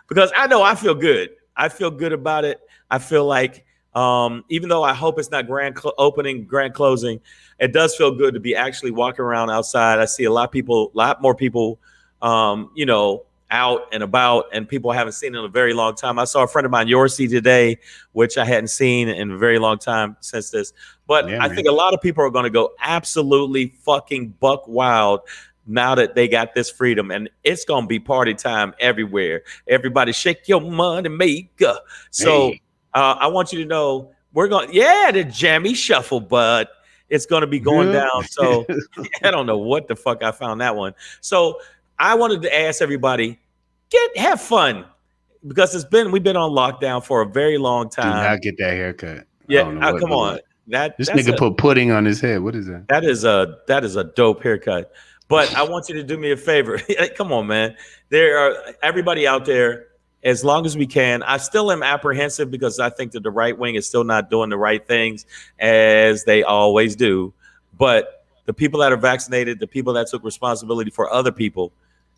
Because I know I feel good. I feel good about it. I feel like even though I hope it's not grand opening, grand closing, it does feel good to be actually walking around outside. I see a lot more people, out and about, and people I haven't seen in a very long time. I saw a friend of mine, Yorsi, today, which I hadn't seen in a very long time since this. But I think a lot of people are going to go absolutely fucking buck wild now that they got this freedom, and it's going to be party time everywhere. Everybody shake your money maker. So I want you to know the jammy shuffle, bud. It's going to be going down. So I don't know what the fuck I found that one. So I wanted to ask everybody, have fun, because we've been on lockdown for a very long time. Do not get that haircut. Yeah, come on. This nigga put pudding on his head. What is that? That is a dope haircut. But I want you to do me a favor. Come on, man. Everybody out there, as long as we can. I still am apprehensive because I think that the right wing is still not doing the right things as they always do. But the people that are vaccinated, the people that took responsibility for other people,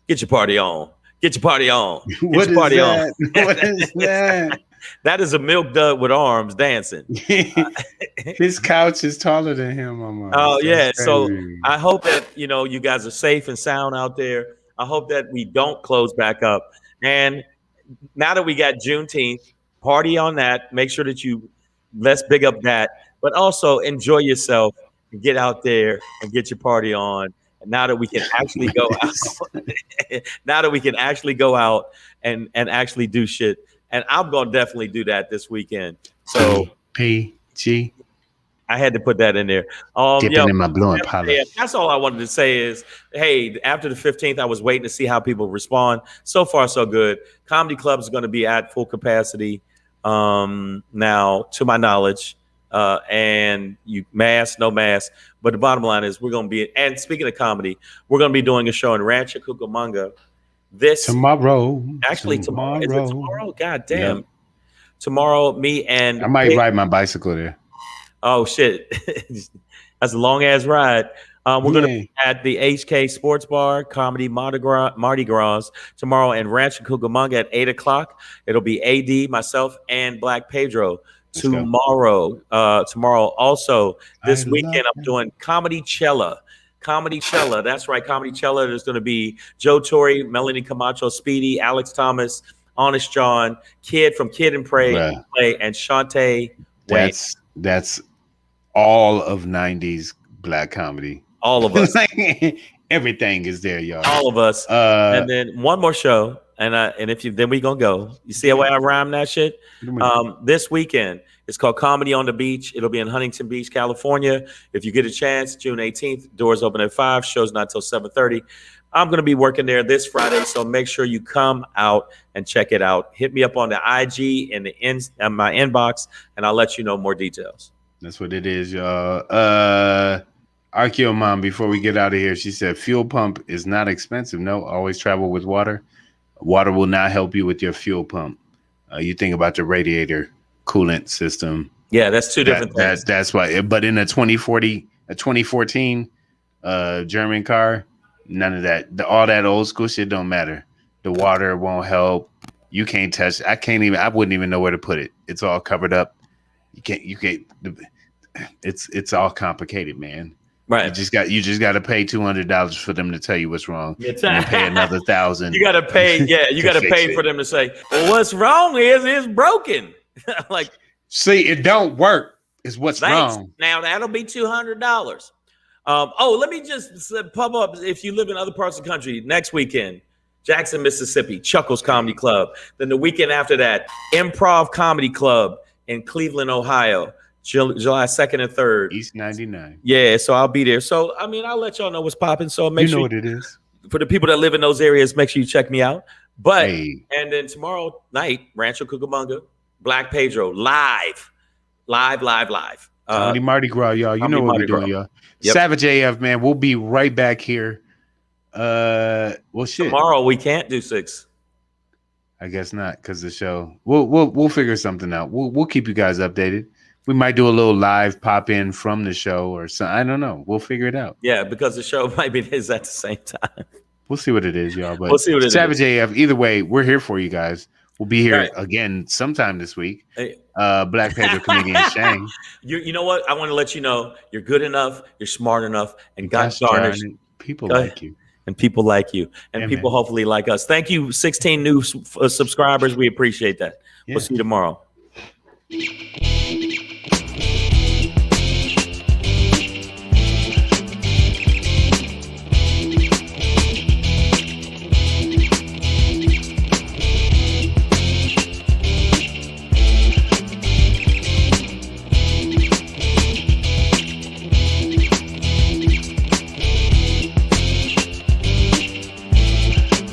get your party on. Get your party on. Get your party on. What is that? That is a milk dud with arms dancing. His couch is taller than him. Oh, yeah. So I hope that, you guys are safe and sound out there. I hope that we don't close back up. And now that we got Juneteenth, party on that. Make sure that let's big up that. But also enjoy yourself and get out there and get your party on. And now that we can actually go out, and actually do shit. And I'm going to definitely do that this weekend. So PG. I had to put that in there. Dipping in my blue and polish. Yeah, that's all I wanted to say is, hey, after the 15th, I was waiting to see how people respond. So far, so good. Comedy clubs are going to be at full capacity now, to my knowledge. And you mask, no mask. But the bottom line is we're going to be, and speaking of comedy, we're going to be doing a show in Rancho Cucamonga tomorrow. Actually, tomorrow. Is it tomorrow? God damn. Yep. Tomorrow, me and I might ride my bicycle there. Oh shit. That's a long ass ride. We're going to be at the HK Sports Bar, Comedy Mardi Gras tomorrow in Rancho Cucamonga at 8:00. It'll be AD, myself, and Black Pedro. Tomorrow also this weekend I'm doing Comedy Cella. That's right, Comedy Cella. There's going to be Joe Torre, Melanie Camacho, Speedy, Alex Thomas, Honest John, Kid from Kid and Pray, and Shantae. That's all of 90s black comedy. All of us. Everything is there, y'all. All of us. And then one more show. And then we gonna go. You see how I rhyme that shit? This weekend, it's called Comedy on the Beach. It'll be in Huntington Beach, California. If you get a chance, June 18th, doors open at 5, shows not till 7:30. I'm gonna be working there this Friday, so make sure you come out and check it out. Hit me up on the IG and my inbox, and I'll let you know more details. That's what it is, y'all. Archeo Mom, before we get out of here, she said fuel pump is not expensive. No, always travel with water. Water will not help you with your fuel pump. You think about the radiator coolant system. Yeah, that's two different things. That's why. But in a 2014 German car, none of that. All that old school shit don't matter. The water won't help. You can't touch. I wouldn't even know where to put it. It's all covered up. You can't. It's all complicated, man. Right. You just got to pay $200 for them to tell you what's wrong. And pay another $1,000. You got to pay. Yeah, you got to pay for them to say, "Well, what's wrong is it's broken." Like, see, it don't work. Is what's wrong. Now that'll be $200. Let me just pop up. If you live in other parts of the country, next weekend, Jackson, Mississippi, Chuckles Comedy Club. Then the weekend after that, Improv Comedy Club in Cleveland, Ohio. July 2nd and 3rd. East 99. Yeah, so I'll be there. So, I'll let y'all know what's popping. So make sure what it is. for the people that live in those areas, make sure you check me out. But and then tomorrow night, Rancho Cucamonga, Black Pedro, live. Comedy Mardi Gras, y'all. You know what we're doing, y'all. Yep. Savage AF, man. We'll be right back here. Well, shit. Tomorrow we can't do 6. I guess not, because the show. We'll figure something out. We'll keep you guys updated. We might do a little live pop in from the show or something. I don't know. We'll figure it out. Yeah, because the show might be is at the same time. We'll see what it is, y'all. But we'll see what it Savage AF. Either way, we're here for you guys. We'll be here again sometime this week. Hey. Black Pedro comedian Shang. You know what? I want to let you know you're good enough, you're smart enough, and gosh darn it, people like you. And people like you. And people hopefully like us. Thank you, 16 new subscribers. We appreciate that. Yeah. We'll see you tomorrow.